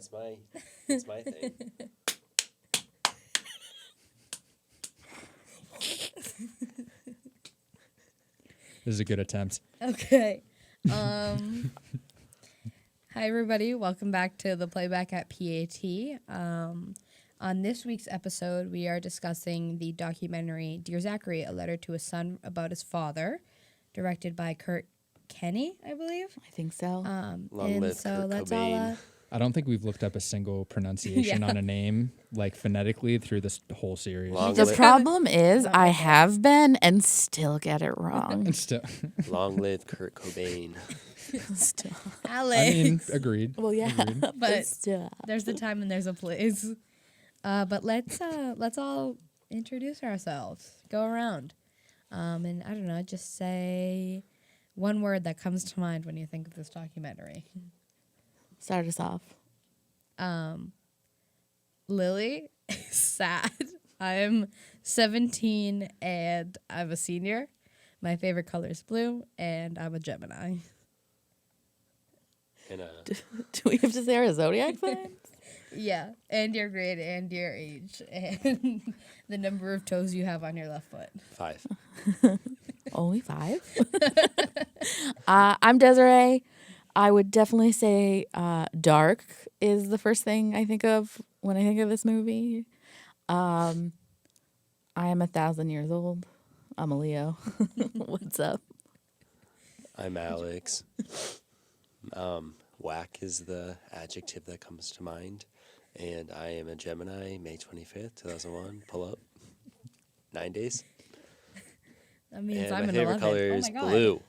it's my thing. This is a good attempt. Okay. Hi, everybody. Welcome back to the Playback at PAT. On this week's episode, we are discussing the documentary Dear Zachary, A Letter to a Son About His Father, directed by Kuenne, I believe. I think so. Long and live so Kurt let's Cobain. all... I don't think we've looked up a single pronunciation Yeah. on a name, like phonetically, through this whole series. Long The live, problem is Not I like that. have been and still get it wrong. And still, long live Kurt Cobain. Still. Alex. I mean, agreed. Well, yeah, Agreed. but still. There's a time and there's a place. But let's all introduce ourselves. Go around. And I don't know, just say one word that comes to mind when you think of this documentary. Start us off. Lily is sad. I'm 17 and I'm a senior. My favorite color is blue, and I'm a Gemini. And Do we have to say our zodiac signs? Yeah, and your grade and your age and the number of toes you have on your left foot. 5. Only 5? I'm Desiree. I would definitely say dark is the first thing I think of when I think of this movie. I am 1,000 years old. I'm a Leo. What's up? I'm Alex. Whack is the adjective that comes to mind. And I am a Gemini, May 25th, 2001. Pull up. 9 days. That means And I'm my an favorite 11. color Oh is my God. blue.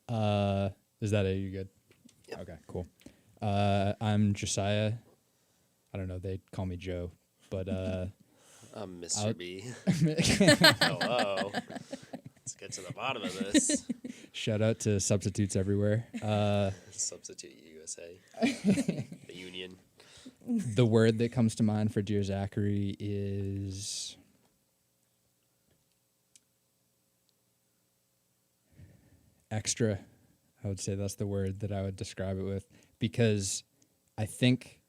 Whoa. Is that it? You good? Yep. Okay, cool. I'm Josiah. I don't know. They call me Joe, but I'm Mr. Out. B. Hello. Let's get to the bottom of this. shout out to substitutes everywhere. Substitute USA. The Union. The word that comes to mind for Dear Zachary is extra. I would say that's the word that I would describe it with, because I think,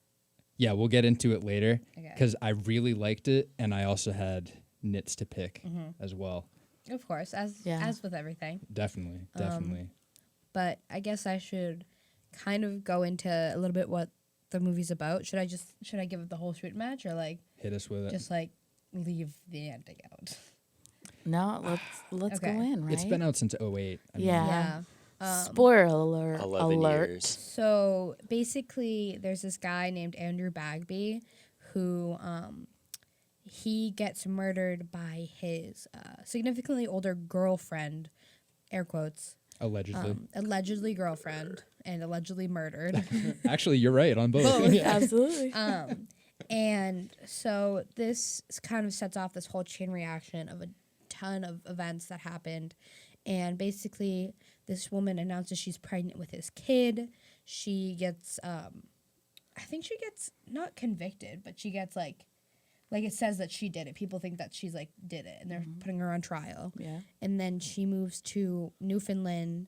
yeah, we'll get into it later, Okay. because I really liked it, and I also had nits to pick as well. Of course, as with everything. Definitely. But I guess I should kind of go into a little bit what the movie's about. Should I give it the whole shoot match, or like Hit us with it. just like leave the ending out? No, let's Okay. go in, right? It's been out since 2008. I mean, Yeah. Yeah. Spoiler alert. 11 alert. years. So basically, there's this guy named Andrew Bagby who he gets murdered by his significantly older girlfriend, air quotes, allegedly girlfriend, and allegedly murdered. Actually, you're right on both. Both. Absolutely. And so this kind of sets off this whole chain reaction of a ton of events that happened. And basically, this woman announces she's pregnant with his kid. She gets, I think she gets not convicted, but she gets like it says that she did it. People think that she's like did it, and they're putting her on trial. Yeah. And then she moves to Newfoundland.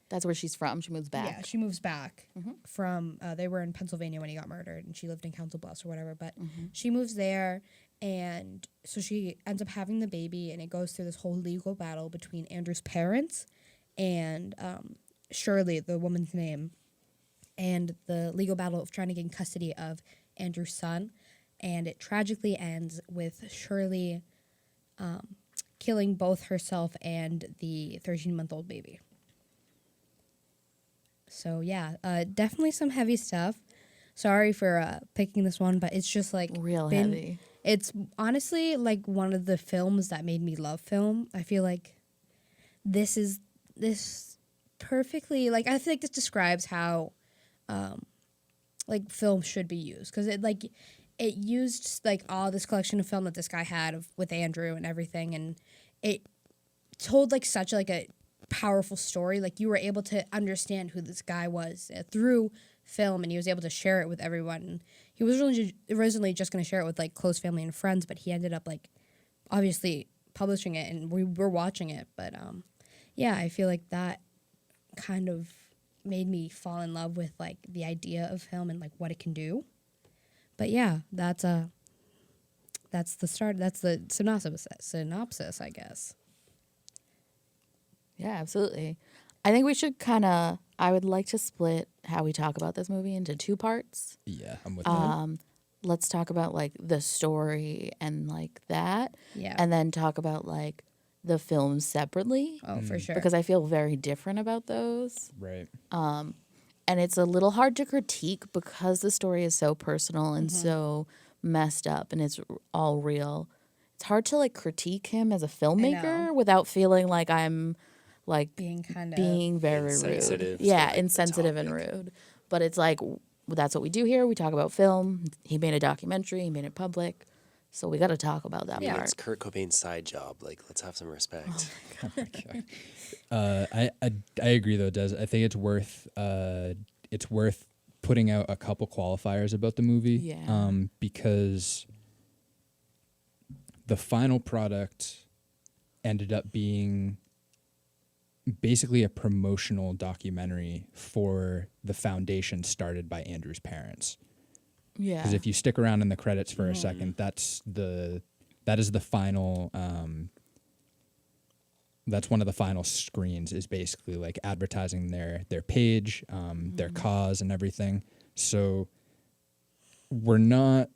That's where she's from. She moves back. Yeah, she moves back from, they were in Pennsylvania when he got murdered, and she lived in Council Bluffs or whatever, but she moves there, and so she ends up having the baby, and it goes through this whole legal battle between Andrew's parents and Shirley, the woman's name, and the legal battle of trying to get custody of Andrew's son, and it tragically ends with Shirley killing both herself and the 13-month-old baby. So, yeah, definitely some heavy stuff. Sorry for picking this one, but it's just, like... Real heavy. It's honestly, like, one of the films that made me love film. I feel like this perfectly... Like, I feel like this describes how, like, film should be used. Because it used, like, all this collection of film that this guy had with Andrew and everything. And it told, like, such, like, a... powerful story. Like, you were able to understand who this guy was through film, and he was able to share it with everyone. And he was originally just going to share it with like close family and friends, but he ended up like obviously publishing it, and we were watching it. But yeah, I feel like that kind of made me fall in love with like the idea of film and like what it can do. But yeah, that's the start. That's the synopsis, I guess. Yeah, absolutely. I think we should I would like to split how we talk about this movie into two parts. Yeah, I'm with that. Let's talk about like the story and like that. Yeah. And then talk about like the films separately. Oh, for sure. Because I feel very different about those. Right. And it's a little hard to critique because the story is so personal and so messed up and it's all real. It's hard to like critique him as a filmmaker without feeling like I'm like being very insensitive rude. to, Yeah, like, the insensitive and topic. rude. But it's like that's what we do here. We talk about film. He made a documentary. He made it public. So we got to talk about that I mean, part. it's Kurt Cobain's side job. Like, let's have some respect. I agree though, Des. I think it's worth putting out a couple qualifiers about the movie. Yeah. Because the final product ended up being basically a promotional documentary for the foundation started by Andrew's parents. Yeah. Because if you stick around in the credits for a second, that is the final. That's one of the final screens. Is basically like advertising their page, their cause, and everything. So we're not,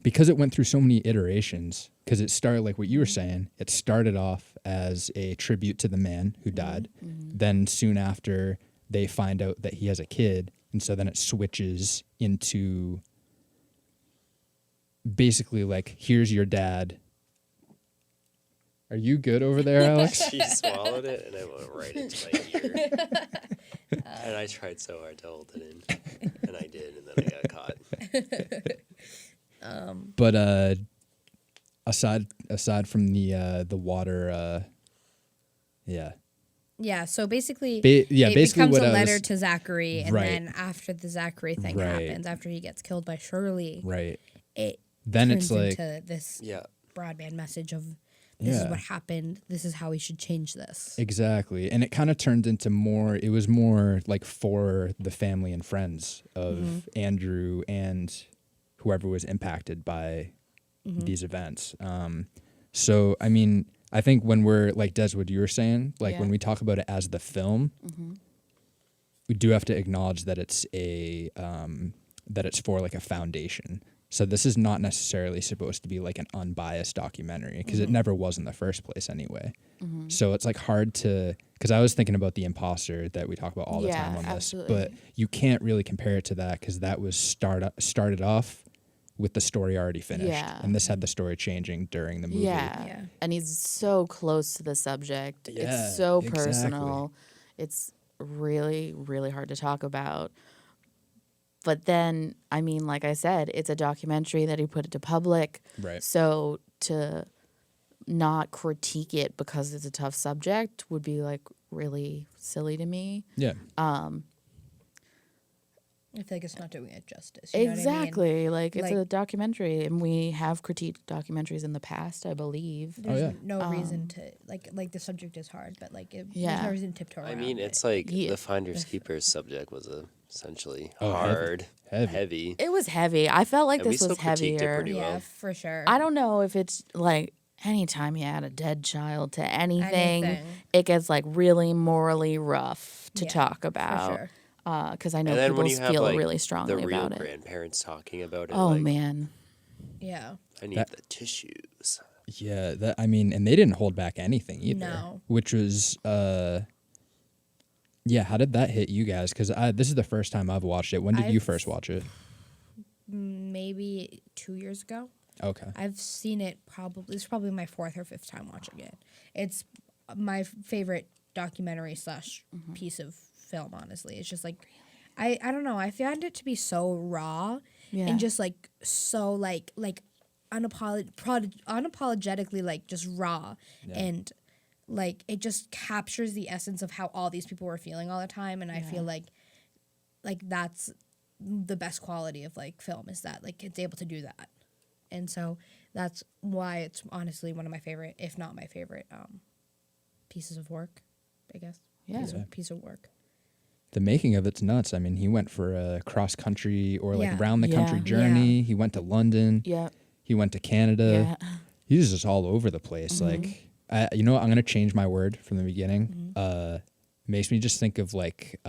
because it went through so many iterations. Because it started like what you were saying. It started off as a tribute to the man who died. Then soon after, they find out that he has a kid. And so then it switches into basically like, here's your dad. Are you good over there, Alex? She swallowed it, and it went right into my ear. And I tried so hard to hold it in, and I did, and then I got caught. But aside from the water, yeah. Yeah, so basically, Basically it becomes what a I letter was- to Zachary, and Right. then after the Zachary thing Right. happens, after he gets killed by Shirley, Right. it Then turns it's like, into this Yeah. broadband message of this is Yeah. what happened, this is how we should change this. exactly. And it kind of turned into it was more like for the family and friends of Andrew and whoever was impacted by these events. So, I mean, I think when we're like Des, what you were saying, like when we talk about it as the film, we do have to acknowledge that it's that it's for like a foundation. So this is not necessarily supposed to be like an unbiased documentary because it never was in the first place anyway. So it's like hard to, because I was thinking about The Imposter that we talk about all the time on absolutely. this, but you can't really compare it to that because that was started off with the story already finished, Yeah. and this had the story changing during the movie. Yeah. And he's so close to the subject. Yeah, It's so exactly. personal. It's really, really hard to talk about. But then, I mean, like I said, it's a documentary that he put it to public. Right. So to not critique it because it's a tough subject would be like really silly to me. Yeah. I feel like it's not doing it justice. You know what I mean? Exactly. Like it's Like- a documentary, and we have critiqued documentaries in the past, I believe. There's yeah. no reason to like the subject is hard, but like there's Yeah. no reason to tiptoe around. I mean, it. it's like Yeah. the Finders Keepers subject was essentially Oh, heavy. hard, Heavy. heavy. It was heavy. I felt like And we this still was critiqued it heavier. pretty yeah, well. for sure. I don't know if it's like anytime you add a dead child to anything, Anything. it gets like really morally rough to Yeah, talk for about. sure. Because I know And then people when you have feel like really strongly the real about it. grandparents talking about it, Oh like, man, Yeah. I need the tissues. Yeah, I mean, and they didn't hold back anything either. No. Which was, yeah, how did that hit you guys? Because this is the first time I've watched it. When did you I've- first watch it? Maybe 2 years ago. Okay. I've seen it it's probably my fourth or fifth time watching it. It's my favorite documentary / piece of film, honestly. It's just like, I don't know, I found it to be so raw Yeah. and just like so like unapologetically like just raw and like it just captures the essence of how all these people were feeling all the time, and I feel like that's the best quality of like film, is that like it's able to do that. And so that's why it's honestly one of my favorite, if not my favorite, pieces of work, I guess. Yeah. Piece of work. The making of it's nuts. I mean, he went for a cross country or like Yeah. round the country Yeah. journey. He went to London. Yeah. He went to Canada. Yeah. He's just all over the place. Like, you know what? I'm gonna change my word from the beginning. Makes me just think of like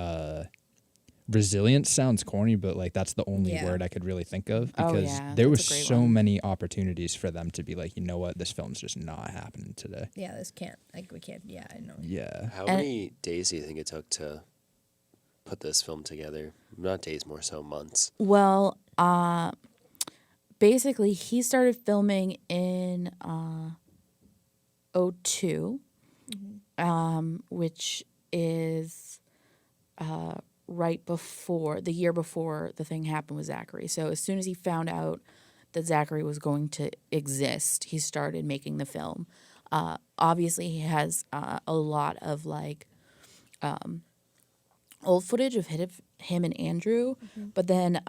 resilience. Sounds corny, but like that's the only Yeah. word I could really think of Oh, because yeah, there was that's a great so one. many opportunities for them to be like, you know what, this film's just not happening today. Yeah, this can't. Like we can't. Yeah, I know. Yeah. How And- many days do you think it took to put this film together? Not days, more so months. Well, basically, he started filming in 02, which is right before the year before the thing happened with Zachary. So as soon as he found out that Zachary was going to exist, he started making the film. Obviously, he has a lot of like old footage of him and Andrew, but then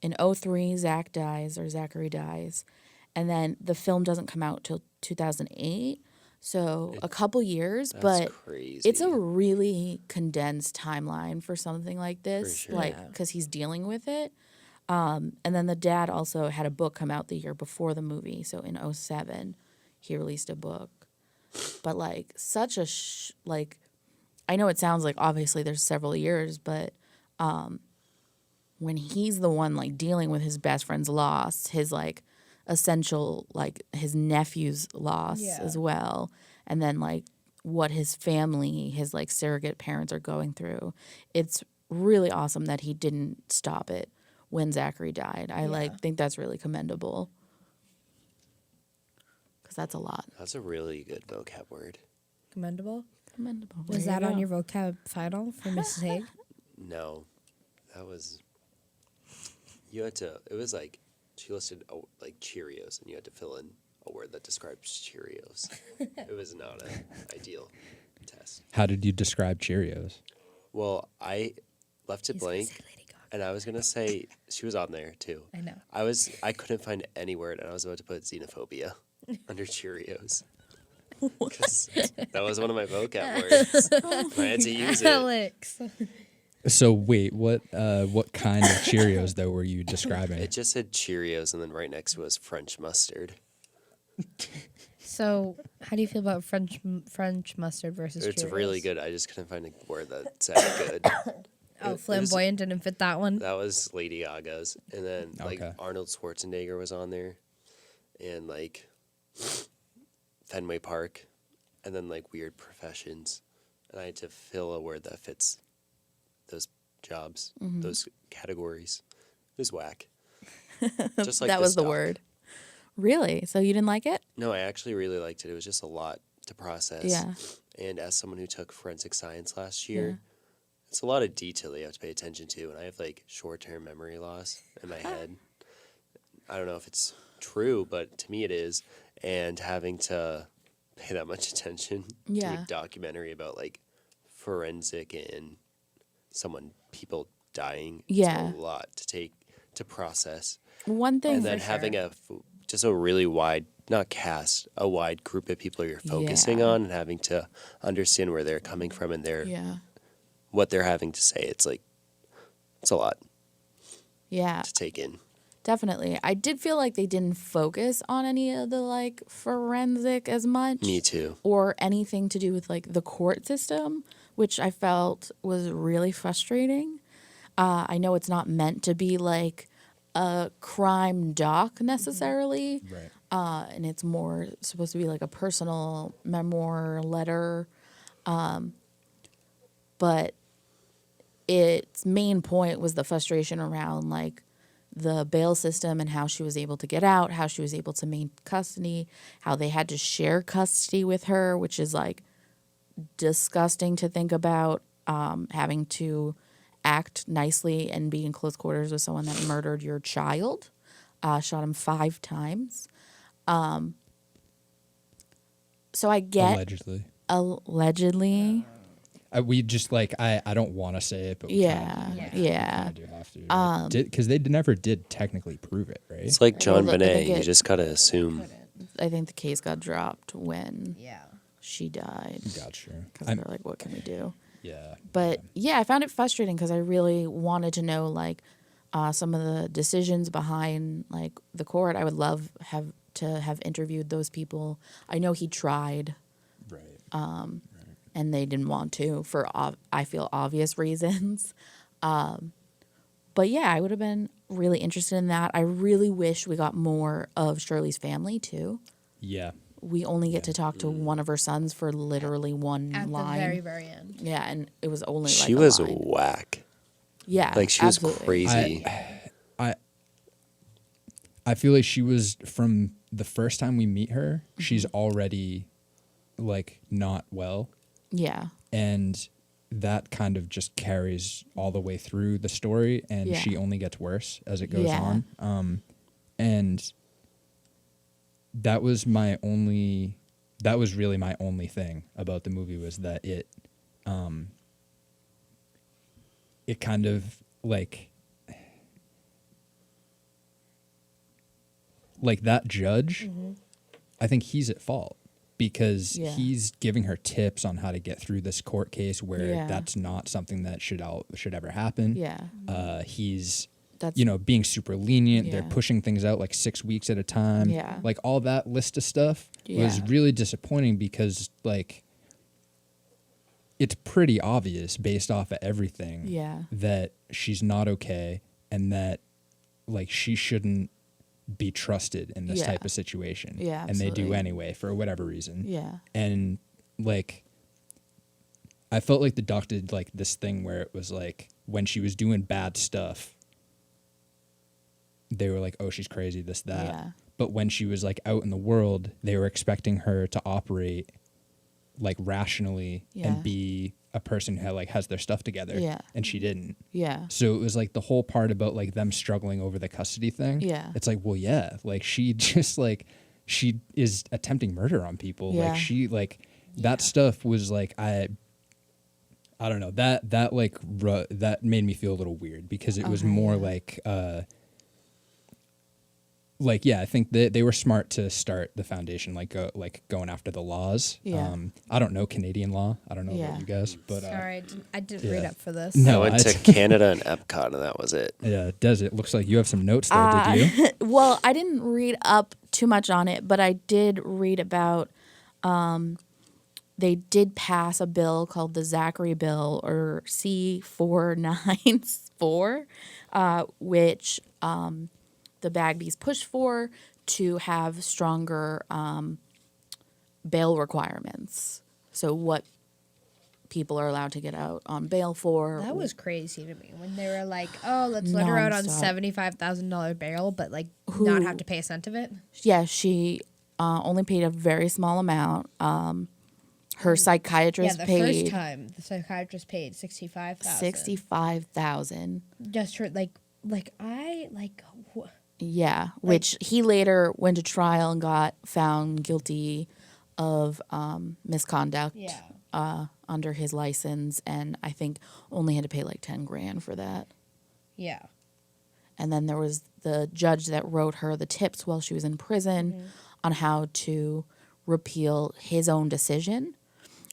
in 03, Zachary dies, and then the film doesn't come out till 2008. So a couple years, That's but crazy. it's a really condensed timeline for something like this, sure. like Yeah. because he's dealing with it. And then the dad also had a book come out the year before the movie. So in 07, he released a book. But like such a like, I know it sounds like obviously there's several years, but when he's the one like dealing with his best friend's loss, his like essential like his nephew's loss Yeah. as well, and then like what his family, his like surrogate parents are going through, it's really awesome that he didn't stop it when Zachary died. I like think that's really commendable because that's a lot. That's a really good vocab word. Commendable. Commendable. Was There that you on go. your vocab final for Mrs. Haig? No, that was. You had to. It was like she listed like Cheerios, and you had to fill in a word that describes Cheerios. It was not an ideal test. How did you describe Cheerios? Well, I left it blank, and I was gonna say she was on there too. I know. I couldn't find any word, and I was about to put xenophobia under Cheerios. 'Cause that was one of my vocab words. I had to use it. Alex. So wait, what kind of Cheerios though were you describing? It just said Cheerios, and then right next to it was French mustard. So, how do you feel about French mustard versus It's Cheerios? really good. I just couldn't find a word that said good. Oh, It was- flamboyant didn't fit that one. That was Lady Gaga's, and then like Okay. Arnold Schwarzenegger was on there, and like Fenway Park, and then like weird professions, and I had to fill a word that fits those jobs, those categories. It was whack. Just like that was the doc. word. Really? So you didn't like it? No, I actually really liked it. It was just a lot to process. Yeah. And as someone who took forensic science last year, it's a lot of detail that you have to pay attention to, and I have like short-term memory loss in my head. I don't know if it's true, but to me it is. And having to pay that much attention to Yeah. a documentary about like forensic and people dying, Yeah. it's a lot to process. One thing And then having just a really wide, not cast, a wide group of people you're focusing Yeah. on, and having to understand where they're coming from and what they're having to say. It's like, it's a lot Yeah, to take in. definitely. I did feel like they didn't focus on any of the like forensic as much. Me too. Or anything to do with like the court system, which I felt was really frustrating. I know it's not meant to be like a crime doc necessarily, Right. and it's more supposed to be like a personal memoir letter. But its main point was the frustration around like the bail system and how she was able to get out, how she was able to maintain custody, how they had to share custody with her, which is like disgusting to think about, having to act nicely and be in close quarters with someone that murdered your child, shot him 5 times. So I get allegedly. We just like I don't want to say it, but we Yeah. kinda do have to. Because they never did technically prove it, right? It's like John Well, I Bonet. think You it- just gotta assume. I think the case got dropped when Yeah. she died. Gotcha. Because they're like, what can we do? Yeah. But yeah, I found it frustrating because I really wanted to know like some of the decisions behind like the court. I would love to have interviewed those people. I know he tried, Right. and they didn't want to for I feel obvious reasons. But yeah, I would have been really interested in that. I really wish we got more of Shirley's family too. Yeah. We only get to talk to one of her sons for literally one At line. the very, very end. Yeah, and it was only She like a was line. whack. Yeah, Like she absolutely. was crazy. I feel like she was, from the first time we meet her, she's already like not well, Yeah, and that kind of just carries all the way through the story, and Yeah. she only gets worse as it goes Yeah. on. And that was really my only thing about the movie, was that it kind of like that judge, I think he's at fault because Yeah. he's giving her tips on how to get through this court case where Yeah. that's not something that should ever happen. yeah. He's That's being super lenient. They're Yeah. pushing things out like 6 weeks at a time. Yeah. Like all that list of stuff was Yeah. really disappointing because like it's pretty obvious based off of everything Yeah. that she's not okay and that like she shouldn't be trusted in this Yeah. type of situation. Yeah, And they do absolutely. anyway for whatever reason. Yeah. And like I felt like the doc did like this thing where it was like when she was doing bad stuff, they were like, oh, she's crazy, this, that. Yeah. But when she was like out in the world, they were expecting her to operate like rationally Yeah. and be a person who like has their stuff together. Yeah. And she didn't. Yeah. So it was like the whole part about like them struggling over the custody thing. Yeah. It's like, well, yeah, like she just like she is attempting murder on people. Yeah. Like she like that stuff was like I don't know, that that made me feel a little weird because it was Okay, more yeah. like yeah, I think they were smart to start the foundation like going after the laws. Yeah. I don't know Canadian law. I don't know Yeah. about you guys, but Sorry, I didn't yeah. read up for this. No, I went to Canada and Epcot, and that was it. yeah, does it looks like you have some notes there? Did you? Well, I didn't read up too much on it, but I did read about they did pass a bill called the Zachary bill, or C494, which the Bagbies pushed for to have stronger bail requirements. So what people are allowed to get out on bail for. That was crazy to me when they were like, "Oh, let's let her out on Nonstop. $75,000 bail, but like not have to pay a cent of it." Yeah, she only paid a very small amount. Her psychiatrist Yeah, the paid first time the psychiatrist paid $65,000. 65,000. Just for Yeah, which he later went to trial and got found guilty of misconduct under his license, and I think only had to pay like 10 grand for that. Yeah. And then there was the judge that wrote her the tips while she was in prison on how to repeal his own decision.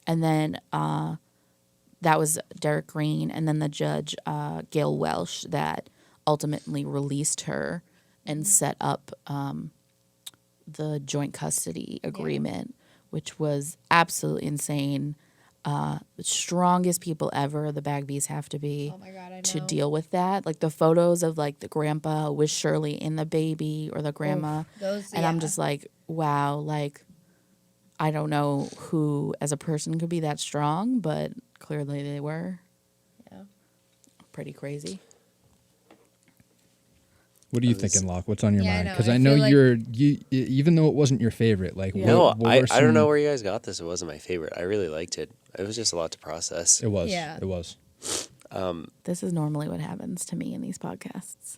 And then that was Derek Green, and then the judge, Gail Welsh, that ultimately released her and set up the joint custody agreement, which was absolutely insane. The strongest people ever the Bagbies have to be Oh my God, I know. to deal with that. Like the photos of like the grandpa with Shirley in the baby or the grandma. those- and I'm yeah. just like, wow, like I don't know who as a person could be that strong, but clearly they were. Yeah. Pretty crazy. What are you I was- thinking, Locke? What's on your Yeah, I mind? know. Because I I know feel like- you even though it wasn't your favorite, like No, what I were don't know some- where you guys got this. It wasn't my favorite. I really liked it. It was just a lot to process. It was. Yeah. It was. This is normally what happens to me in these podcasts.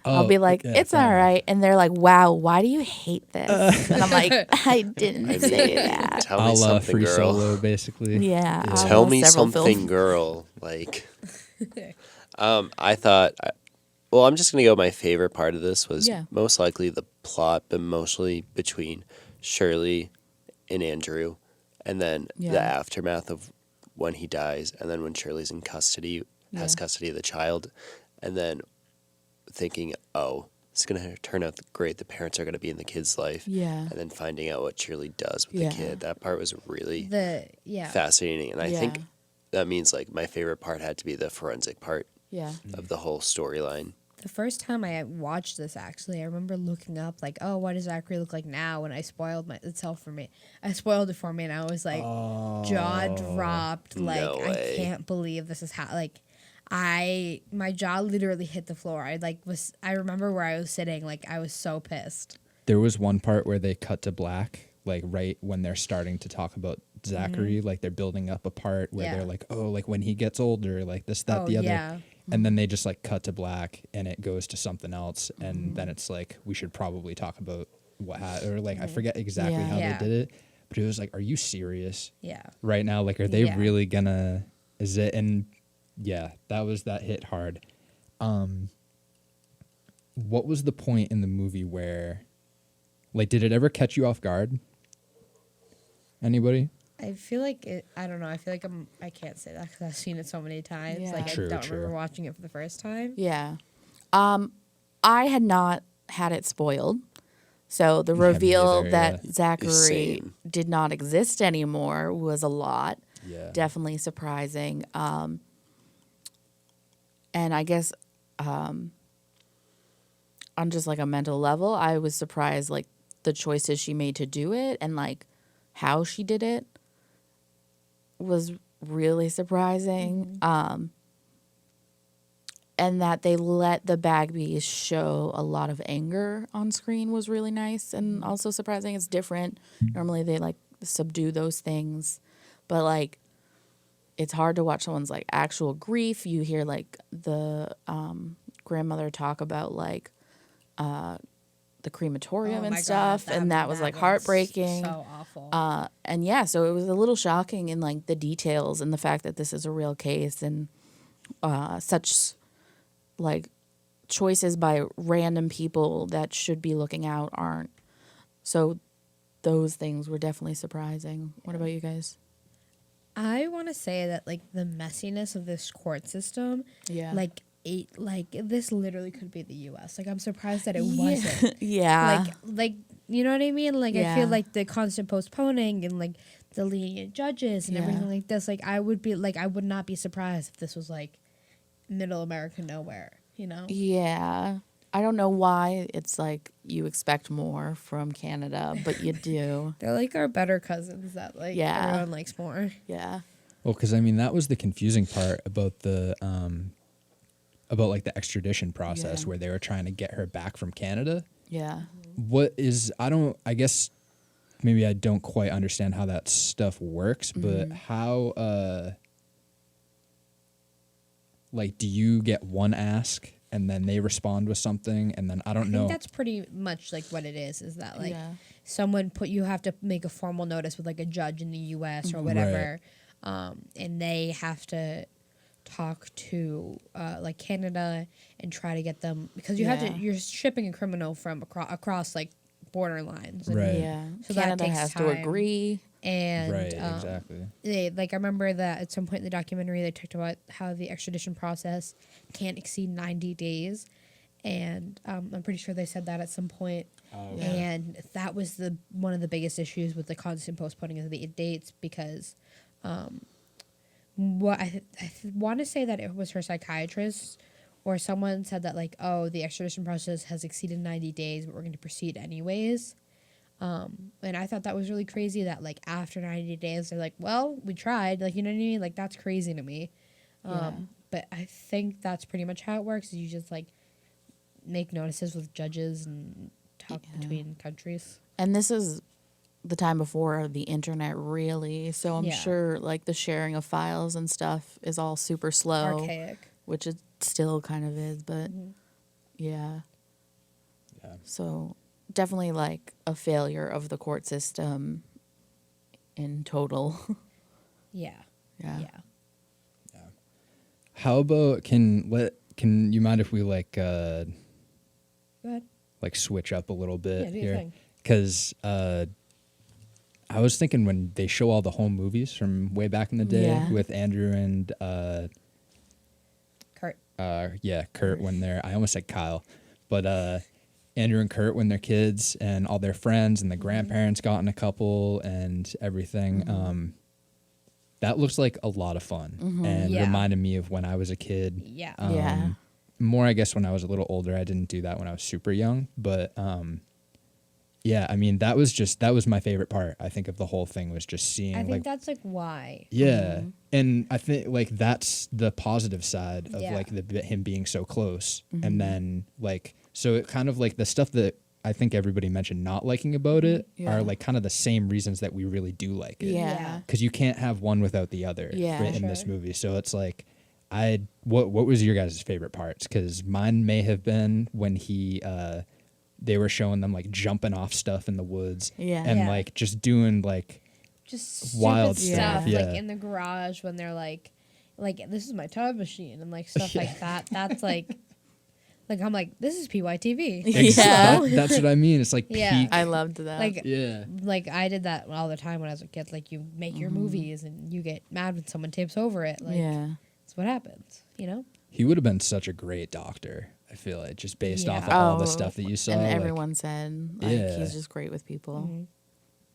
Oh, I'll be like, yeah, it's fair all enough. right. And they're like, wow, why do you hate this? And I'm like, I didn't say that. Tell me I'll something, free girl. solo, basically. Yeah. I'll Tell have me several something, films. girl. Like, I thought. Well, I'm just gonna go. My favorite part of this was Yeah. most likely the plot, but mostly between Shirley and Andrew, and then the Yeah. aftermath of when he dies, and then when Shirley's in custody, has Yeah. custody of the child, and then thinking, oh, it's going to turn out great. The parents are going to be in the kid's life. Yeah. And then finding out what Shirley does with Yeah. the kid. That part was really Yeah. fascinating. And I think Yeah. that means like my favorite part had to be the forensic part Yeah. of the whole storyline. The first time I watched this, actually, I remember looking up like, oh, what does Zachary look like now? And I spoiled itself for me. I spoiled it for me, and I was like, jaw dropped. Like, No I way. can't believe this is how. Like, my jaw literally hit the floor. I remember where I was sitting. Like, I was so pissed. There was one part where they cut to black, like right when they're starting to talk about Zachary, like they're building up a part where Yeah. they're like, oh, like when he gets older, like this, that, Oh, the other. yeah. And then they just like cut to black and it goes to something else. And then it's like, we should probably talk about or like, I forget exactly Yeah. how Yeah. they did it, but it was like, are you serious Yeah. right now? Like, are they Yeah. really gonna, is it? And yeah, that hit hard. What was the point in the movie where, like, did it ever catch you off guard? Anybody? I feel like I don't know. I feel like I can't say that because I've seen it so many times. Yeah. Like, True, I don't true. remember watching it for the first time. Yeah. I had not had it spoiled. So the Yeah, me neither, reveal that yeah. Zachary Same. did not exist anymore was a lot. Yeah. Definitely surprising. And I guess on just like a mental level, I was surprised like the choices she made to do it and like how she did it was really surprising. And that they let the Bagbies show a lot of anger on screen was really nice and also surprising. It's different. Normally they like subdue those things, but like it's hard to watch someone's like actual grief. You hear like the grandmother talk about like the crematorium Oh and my God, stuff, and that was like heartbreaking. So awful. And yeah, so it was a little shocking in like the details and the fact that this is a real case and such like choices by random people that should be looking out aren't. So those things were definitely surprising. What about you guys? I want to say that like the messiness of this court system, Yeah. like this literally could be the U.S. Like I'm surprised that it wasn't. Yeah. Like you know what I mean? Like I Yeah. feel like the constant postponing and like the lenient judges and Yeah. everything like this. Like I would not be surprised if this was like middle America nowhere. You know? Yeah. I don't know why it's like you expect more from Canada, but you do. They're like our better cousins that like Yeah. everyone likes more. Yeah. Well, because I mean, that was the confusing part about the about like the extradition process Yeah. where they were trying to get her back from Canada. Yeah. What is I guess maybe I don't quite understand how that stuff works, but how like do you get one ask and then they respond with something and then I don't I know. think that's pretty much like what it is that like Yeah. someone you have to make a formal notice with like a judge in the US or whatever. And they have to talk to like Canada and try to get them because you're shipping a criminal from across like border lines. And, Right. Yeah. So that Canada takes has to time. agree. And Right, exactly. I remember that at some point in the documentary they talked about how the extradition process can't exceed 90 days. And I'm pretty sure they said that at some point. Oh, And that was one of the biggest issues with the constant postponing of the dates because what I want to say that it was her psychiatrist or someone said that like, oh, the extradition process has exceeded 90 days, but we're going to proceed anyways. And I thought that was really crazy that like after 90 days they're like, well, we tried, like, you know what I mean? Like that's crazy to me. Yeah. But I think that's pretty much how it works. Is you just like make notices with judges and talk between countries. And this is the time before the internet, really. So I'm Yeah. sure like the sharing of files and stuff is all super slow, Archaic. which it still kind of is. But yeah. Yeah. So definitely like a failure of the court system in total. Yeah. Yeah. Yeah. How about can you mind if we like Go ahead. like switch up a little bit Yeah, do your here? thing. Because I was thinking when they show all the home movies from way back in the day Yeah. with Andrew and Kurt. Kurt when they're, I almost said Kyle, but Andrew and Kurt when they're kids and all their friends and the grandparents got in a couple and everything. That looks like a lot of fun and Yeah. reminded me of when I was a kid. Yeah. Yeah. More, I guess, when I was a little older. I didn't do that when I was super young, but yeah, I mean, that was my favorite part. I think of the whole thing was just seeing I think like that's like why. yeah, and I think like that's the positive side of Yeah. like him being so close, and then like so it kind of like the stuff that I think everybody mentioned not liking about it Yeah. are like kind of the same reasons that we really do like it. Yeah. Because you can't have one without the other Yeah. in this Sure. movie. So it's like what was your guys' favorite parts? Because mine may have been when they were showing them like jumping off stuff in the woods Yeah. and Yeah. like just doing like Just Wild stupid stuff, stuff, yeah. like in the garage when they're like this is my time machine and like stuff like that. That's like I'm like, this is PYTV. Yeah. That's what I mean. It's like Yeah. peak. I loved that. Like Yeah. like I did that all the time when I was a kid. Like you make your movies and you get mad when someone tapes over it. Like yeah. that's what happens, you know? He would have been such a great doctor, I feel like, just based off of Yeah. all the stuff that you saw. And like, everyone said like Yeah. he's just great with people.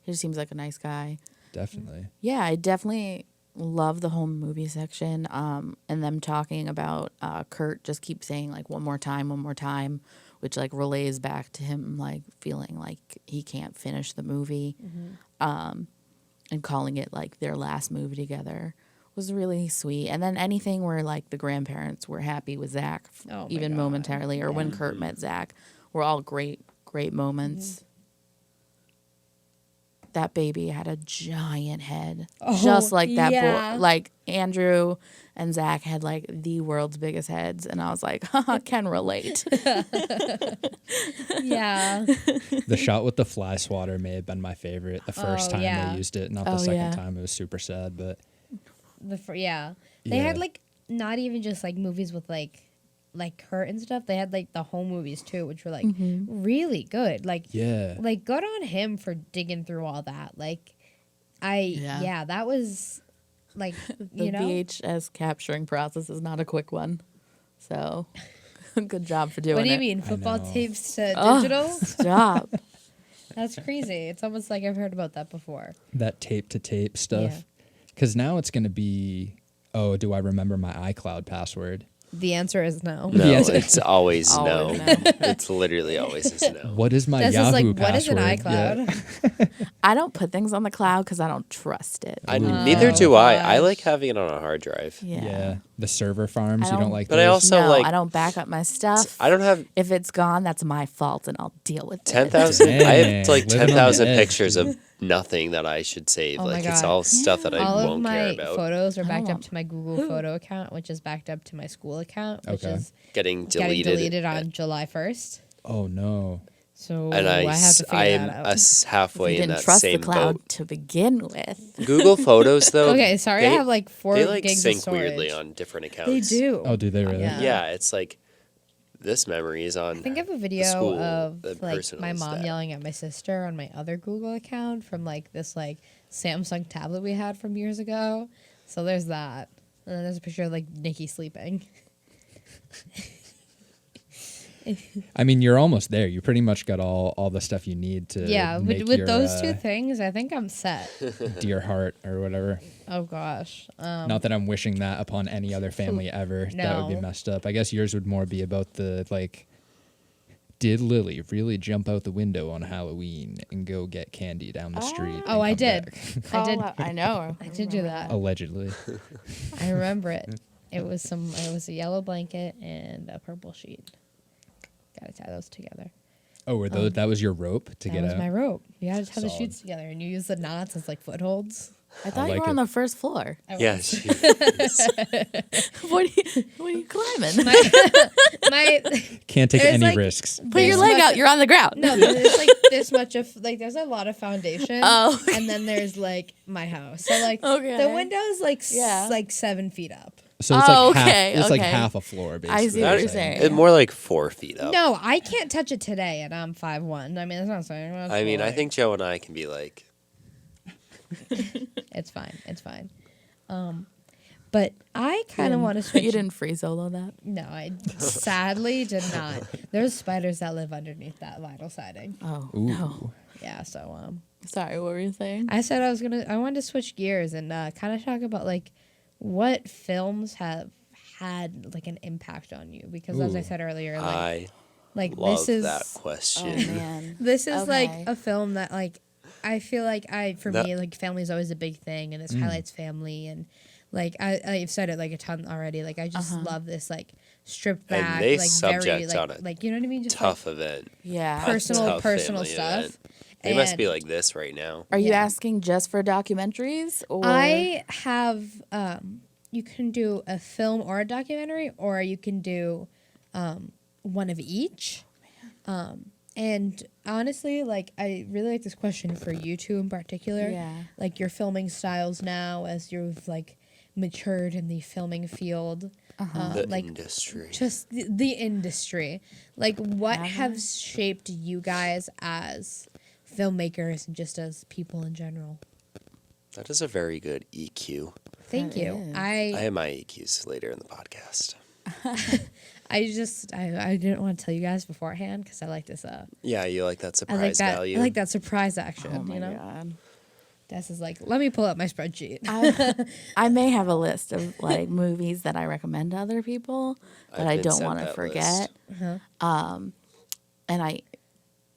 He just seems like a nice guy. definitely. Yeah, I definitely love the home movie section. And them talking about Kurt just keep saying like one more time, which like relays back to him like feeling like he can't finish the movie. And calling it like their last movie together was really sweet. And then anything where like the grandparents were happy with Zach, Oh my even God. momentarily, or when Kurt met Zach, were all great moments. That baby had a giant head, just like that yeah. boy. Like Andrew and Zach had like the world's biggest heads, and I was like, haha, can relate. Yeah. The shot with the fly swatter may have been my favorite. The first Oh, time yeah. they used it, not the Oh, second yeah. time. It was super sad, but Yeah. They had Yeah. like not even just like movies with like Kurt and stuff. They had like the home movies too, which were like really good. Like yeah. like good on him for digging through all that. Like Yeah. that was like The you know VHS capturing process is not a quick one, so good job for doing what do you it. mean football know. tapes to Oh, digital? Stop. That's crazy. It's almost like I've heard about that before. That tape to tape Yeah. stuff. Because now it's going to be, oh, do I remember my iCloud password? The answer is no. No, Yes. it's always no. Always no. It's literally always is no. What is my This Yahoo is like password? what is an Yeah. iCloud? I don't put things on the cloud because I don't trust it. Neither do I. I gosh. like having it on a hard drive. Yeah. The server farms, I you don't don't- like But I those? also no, like I don't back up my stuff. I don't have If it's gone, that's my fault, and I'll deal with it. 10,000. I have Dang, like living on the 10,000 edge, pictures dude. of nothing that I should save. Oh my Like it's God. all stuff that I All of won't my care about. photos are backed up want- to my Google photo account, which is backed up to my school account, which Okay. is Getting getting deleted. deleted on July 1st. Oh, no. So And I have to figure I'm that out. halfway You in didn't that trust same the cloud boat. to begin with. Google Photos though. Okay, sorry, I they- have like 4 They like gigs of sync storage. weirdly on different accounts. They do. Oh, do they really? Yeah. Yeah, it's like this memory is on. I think I have a video school, of the like personal my is mom that. yelling at my sister on my other Google account from like this like Samsung tablet we had from years ago. So there's that. And then there's a picture of like Nikki sleeping. I mean, you're almost there. You pretty much got all the stuff you need to Yeah, make with your, those two things, I think I'm set. dear heart or whatever. Oh gosh. Not that I'm wishing that upon any other family ever. That would be No. messed up. I guess yours would more be about the like, did Lily really jump out the window on Halloween and go get candy down the street? Oh, and I come did. back? I did. I know. I did do that. Allegedly. I remember it. It was a yellow blanket and a purple sheet. Gotta tie those together. Oh, were those, that was your rope to That get was out? my rope. You gotta tie the Solid. sheets together, and you use the knots as like footholds. I thought like you were it. on the first floor. I Yeah, was. What are you climbing? My Can't take There's, any like, risks. Put your this leg much- out. You're on the ground. No, there's like this much of like there's a lot of foundation. Oh, okay. And then there's like my house. So like Okay. the window's like Yeah. like 7 feet up. So it's Oh, like okay, half. It's like okay. half a floor, basically. I see what That- you're saying. It's more like 4 feet up. No, I can't touch it today, and I'm 5'1". I mean, that's not saying. I mean, I think Joe and I can be like It's fine. It's fine. But I kind of want to switch. You didn't free solo that? No, I sadly did not. There's spiders that live underneath that vinyl siding. Oh, Ooh. no. Yeah, so Sorry, what were you saying? I said I wanted to switch gears and kind of talk about like what films have had like an impact on you, because as I Ooh. said earlier, I like love this is that Oh, question. man. this is like Okay. a film that like I feel like me like family is always a big thing, and this highlights family, and like I've said it like a ton already. Like I just love this like stripped And back, they like subject very on like a like you know what I mean, just Tough like, event. Yeah. personal family stuff. event. They must be And like this right now. Are you Yeah. asking just for documentaries? Or I have you can do a film or a documentary, or you can do one of each. And honestly, like I really like this question for you two in particular. Yeah. Like your filming styles now as you've like matured in the filming field. The Like industry. just the industry. Like what Have have shaped you guys as filmmakers and just as people in general? That is a very good EQ. Thank That you. is. I have my EQs later in the podcast. I didn't want to tell you guys beforehand because I like this. Yeah, you like that I like surprise that. value. I like that surprise action. Oh, my you know, God. Des is like, let me pull up my spreadsheet. I may have a list of like movies that I recommend to other people that I've I been don't sent want to that forget. Uh-huh. And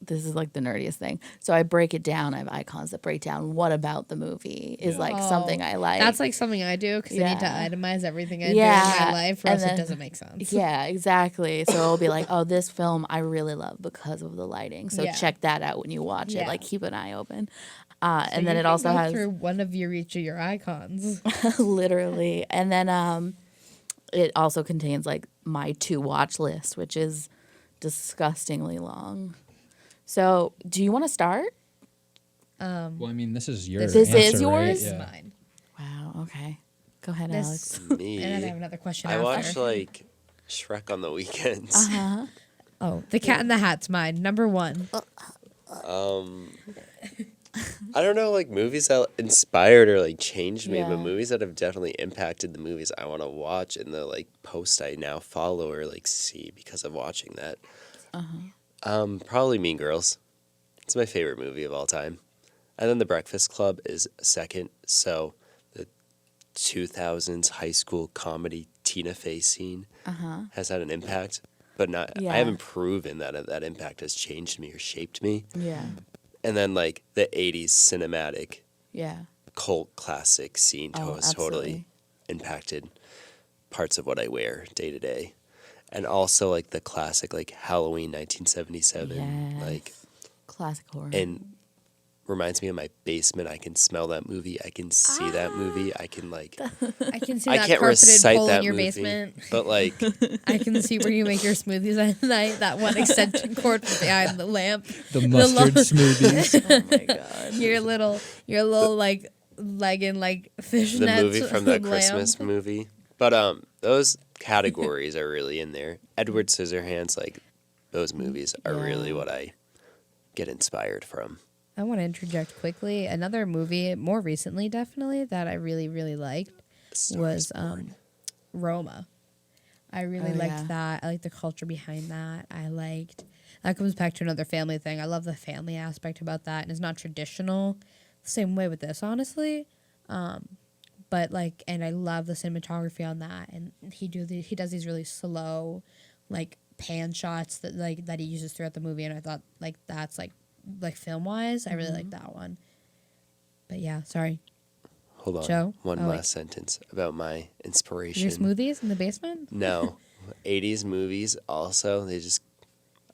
this is like the nerdiest thing. So I break it down. I have icons that break down what about the movie is like something I like. That's like something I do because I need to Yeah. itemize everything I do in Yeah, my life, or and else it then- doesn't make sense. Yeah, exactly. So it'll be like, oh, this film I really love because of the lighting. So Yeah. check that out when you watch Yeah. it. Like keep an eye open. So And then you it can also go has through one of each of your icons. literally, and then it also contains like my to watch list, which is disgustingly long. So do you want to start? Well, I mean, this is your This is answer, yours? Right? Yeah. Mine. Wow. Okay. Go ahead, This, Alex. Me. and then I have another question I after. watch like Shrek on the weekends. Oh, The Cat in the Hat's mine. Number one. I don't know, like movies that inspired or like changed me, Yeah. but movies that have definitely impacted the movies I want to watch and the like posts I now follow or like see because of watching that. Probably Mean Girls. It's my favorite movie of all time. And then The Breakfast Club is second. So the 2000s high school comedy Tina Fey scene has had an impact, but not. Yeah. I haven't proven that that impact has changed me or shaped me. Yeah. And then like the 80s cinematic Yeah. cult classic scene Oh, has totally absolutely. impacted parts of what I wear day to day. And also like the classic like Halloween 1977 Yes. like Classic horror. and reminds me of my basement. I can smell that movie. I can see that movie. I can like I can see I that can't carpeted recite hole that in your movie, basement. but like I can see where you make your smoothies at night. That one extension cord behind the lamp. The mustard smoothies. oh my god. Your little like legging like fishnets. the movie from that lamp. Christmas movie. But those categories are really in there. Edward Scissorhands, like those movies are really Yeah. what I get inspired from. I want to interject quickly. Another movie, more recently, definitely that I really, really liked Star was is Born. Roma. I really Oh, liked yeah. that. I liked the culture behind that. I liked that comes back to another family thing. I love the family aspect about that, and it's not traditional. Same way with this, honestly. But like, and I love the cinematography on that, and he does these really slow, like pan shots that he uses throughout the movie, and I thought like that's like film wise, I really like that one. But yeah, sorry. Hold on. Joe? One Oh, wait. last sentence about my inspiration. Your smoothies in the basement? No. 80s movies also,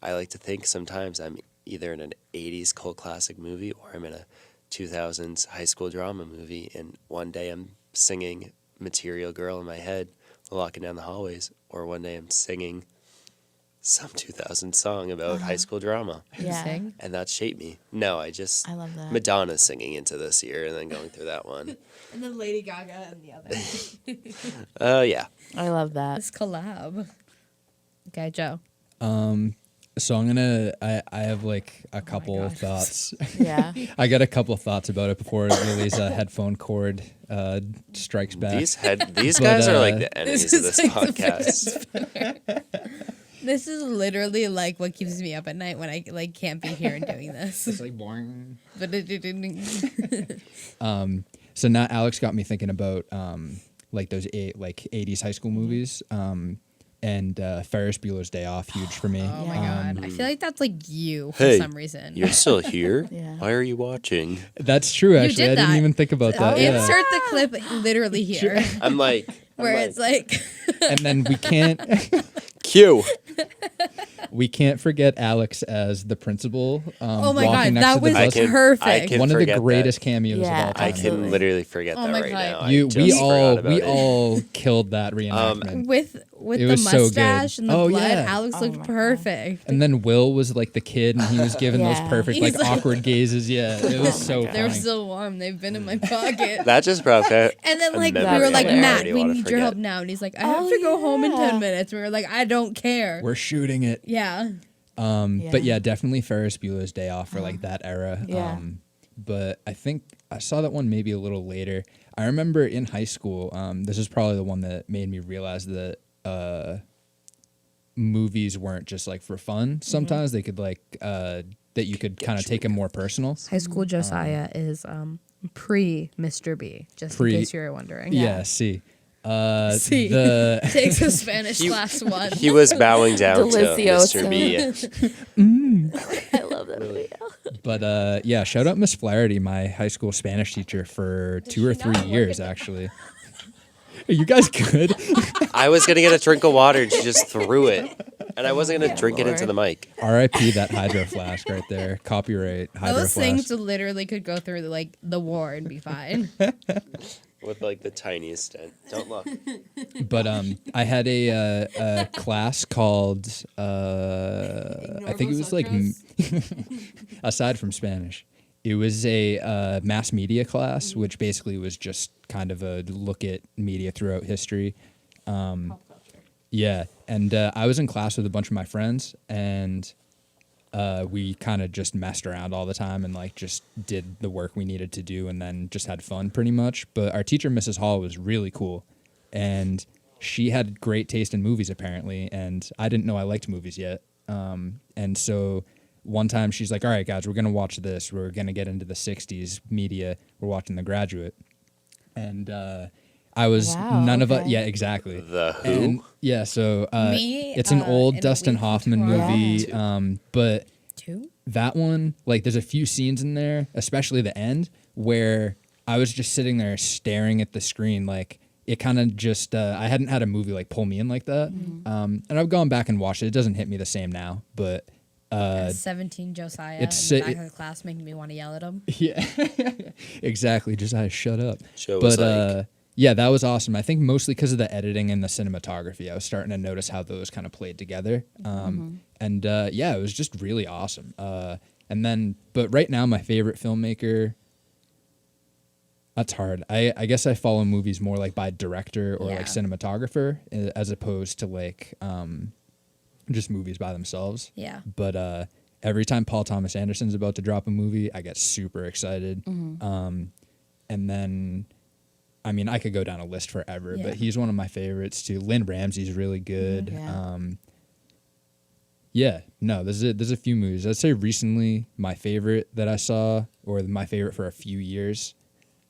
I like to think sometimes I'm either in an 80s cult classic movie or I'm in a 2000s high school drama movie, and one day I'm singing Material Girl in my head walking down the hallways, or one day I'm singing some 2000 song about high school drama. Yeah. Sing? And that shaped me. No, I love that. Madonna singing into this year and then going through that one. And then Lady Gaga and the other. Yeah. I love that. This collab. Okay, Joe. So I have like a couple God. thoughts. Yeah. I got a couple thoughts about it before Lily's headphone cord strikes back. These But, guys are like the enemies of is this like the podcast. This is literally like what keeps me up at night when I like can't be here and doing this. It's like boring. But it didn't. So now Alex got me thinking about like those 80s high school movies. And Ferris Bueller's Day Off, huge for me. Oh my god! I feel like that's like you for Hey, some reason. You're still here? Yeah. Why are you watching? That's true. Actually, did I didn't that. even think about that. yeah. Yeah. Insert the clip literally here, I'm like, where it's like, And then Q. we can't forget Alex as the principal. oh my walking god, next that to the was bus. perfect. I can One of the forget that. greatest cameos Yeah, of all time. I Absolutely. can literally forget Oh that my right God. now. You, I just we forgot about it. all killed that reenactment. with It the was so good. mustache and the Oh, blood, yeah. Alex Oh looked my God. perfect. And then Will was like the kid, and he was giving those Yeah. perfect, He's like like- awkward gazes. Yeah, it was so They're funny. still warm. They've been in my pocket. That just brought back. And then, a like, we memory were like, I Matt, already we wanna need your help forget. now. And he's like, I have Oh, to go home in yeah. 10 minutes. We were like, I don't care. We're shooting it. Yeah. But yeah, definitely Ferris Bueller's Day Off for like that era. Yeah. But I think I saw that one maybe a little later. I remember in high school, this is probably the one that made me realize that movies weren't just like for fun. Sometimes they could like that you could kind of take them more personal. High School Josiah is pre Mr. B, just Pre- in case you were wondering. Yeah, see. See. The Takes a Spanish class one. He was bowing down to Delicioso. Mr. B. I love that video. But yeah, shout out Miss Flaherty, my high school Spanish teacher for 2 or 3 years actually. Are you guys good? I was gonna get a drink of water and she just threw it. And I wasn't gonna drink it into the mic. R.I.P. that hydro flask right there. Copyright hydro Those flask. things literally could go through like the war and be fine. With like the tiniest dent. Don't look. But I had a class called I think it was like aside from Spanish, it was a mass media class, which basically was just kind of a look at media throughout history. Yeah, and I was in class with a bunch of my friends, and we kind of just messed around all the time and like just did the work we needed to do, and then just had fun pretty much. But our teacher, Mrs. Hall, was really cool, and she had great taste in movies apparently, and I didn't know I liked movies yet. And so one time she's like, "All right, guys, we're gonna watch this. We're gonna get into the '60s media. We're watching The Graduate," and I was Wow, none of us. okay. Yeah, exactly. The who? And yeah, so Me, it's an old in A Dustin League from Hoffman Tomorrow. movie, Yeah. but Two? that one, like, there's a few scenes in there, especially the end, where I was just sitting there staring at the screen, like it kind of just I hadn't had a movie like pull me in like that, and I've gone back and watched it. It doesn't hit me the same now, but 17 Josiah in it's- the back it- of the class making me want to yell at him. yeah, exactly. Just shut up. Show was But like, yeah, that was awesome. I think mostly because of the editing and the cinematography, I was starting to notice how those kind of played together. And yeah, it was just really awesome. And then, but right now, my favorite filmmaker. That's hard. I guess I follow movies more like by director or Yeah. like cinematographer as opposed to like just movies by themselves. Yeah. But every time Paul Thomas Anderson's about to drop a movie, I get super excited. And then, I mean, I could go down a list forever, Yeah. but he's one of my favorites too. Lynn Ramsey's really good. Yeah. Yeah, no, there's a few movies. I'd say recently my favorite that I saw, or my favorite for a few years,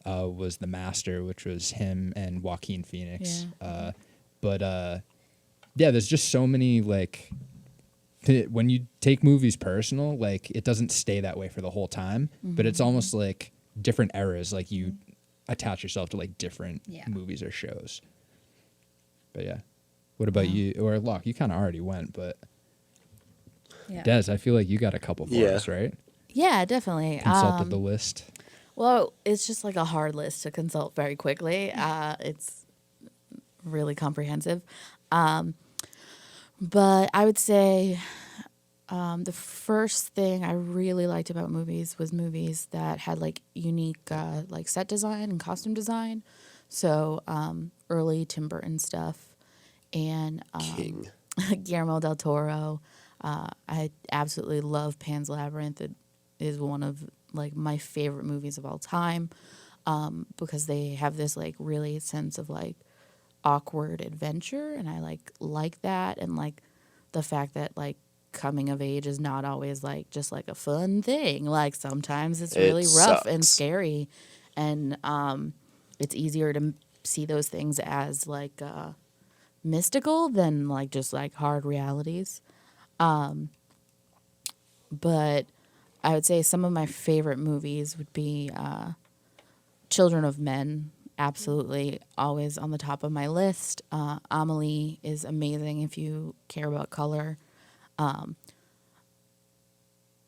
was The Master, which was him and Joaquin Phoenix. But yeah, there's just so many like when you take movies personal, like it doesn't stay that way for the whole time, but it's almost like different eras. Like you attach yourself to like different Yeah. movies or shows. But yeah, what about you? Or Locke? You kind of already went, but Yeah. Des, I feel like you got a couple for Yeah. us, right? Yeah, definitely. Consulted the list. Well, it's just like a hard list to consult very quickly. It's really comprehensive. But I would say the first thing I really liked about movies was movies that had like unique like set design and costume design. So early Tim Burton stuff and King. Guillermo del Toro. I absolutely love Pan's Labyrinth. It is one of like my favorite movies of all time, because they have this like really sense of like awkward adventure, and I like that, and like the fact that like coming of age is not always like just like a fun thing. Like sometimes it's really rough and scary, and it's easier to see those things as like mystical than like just like hard realities. But I would say some of my favorite movies would be Children of Men. Absolutely, always on the top of my list. Amelie is amazing if you care about color.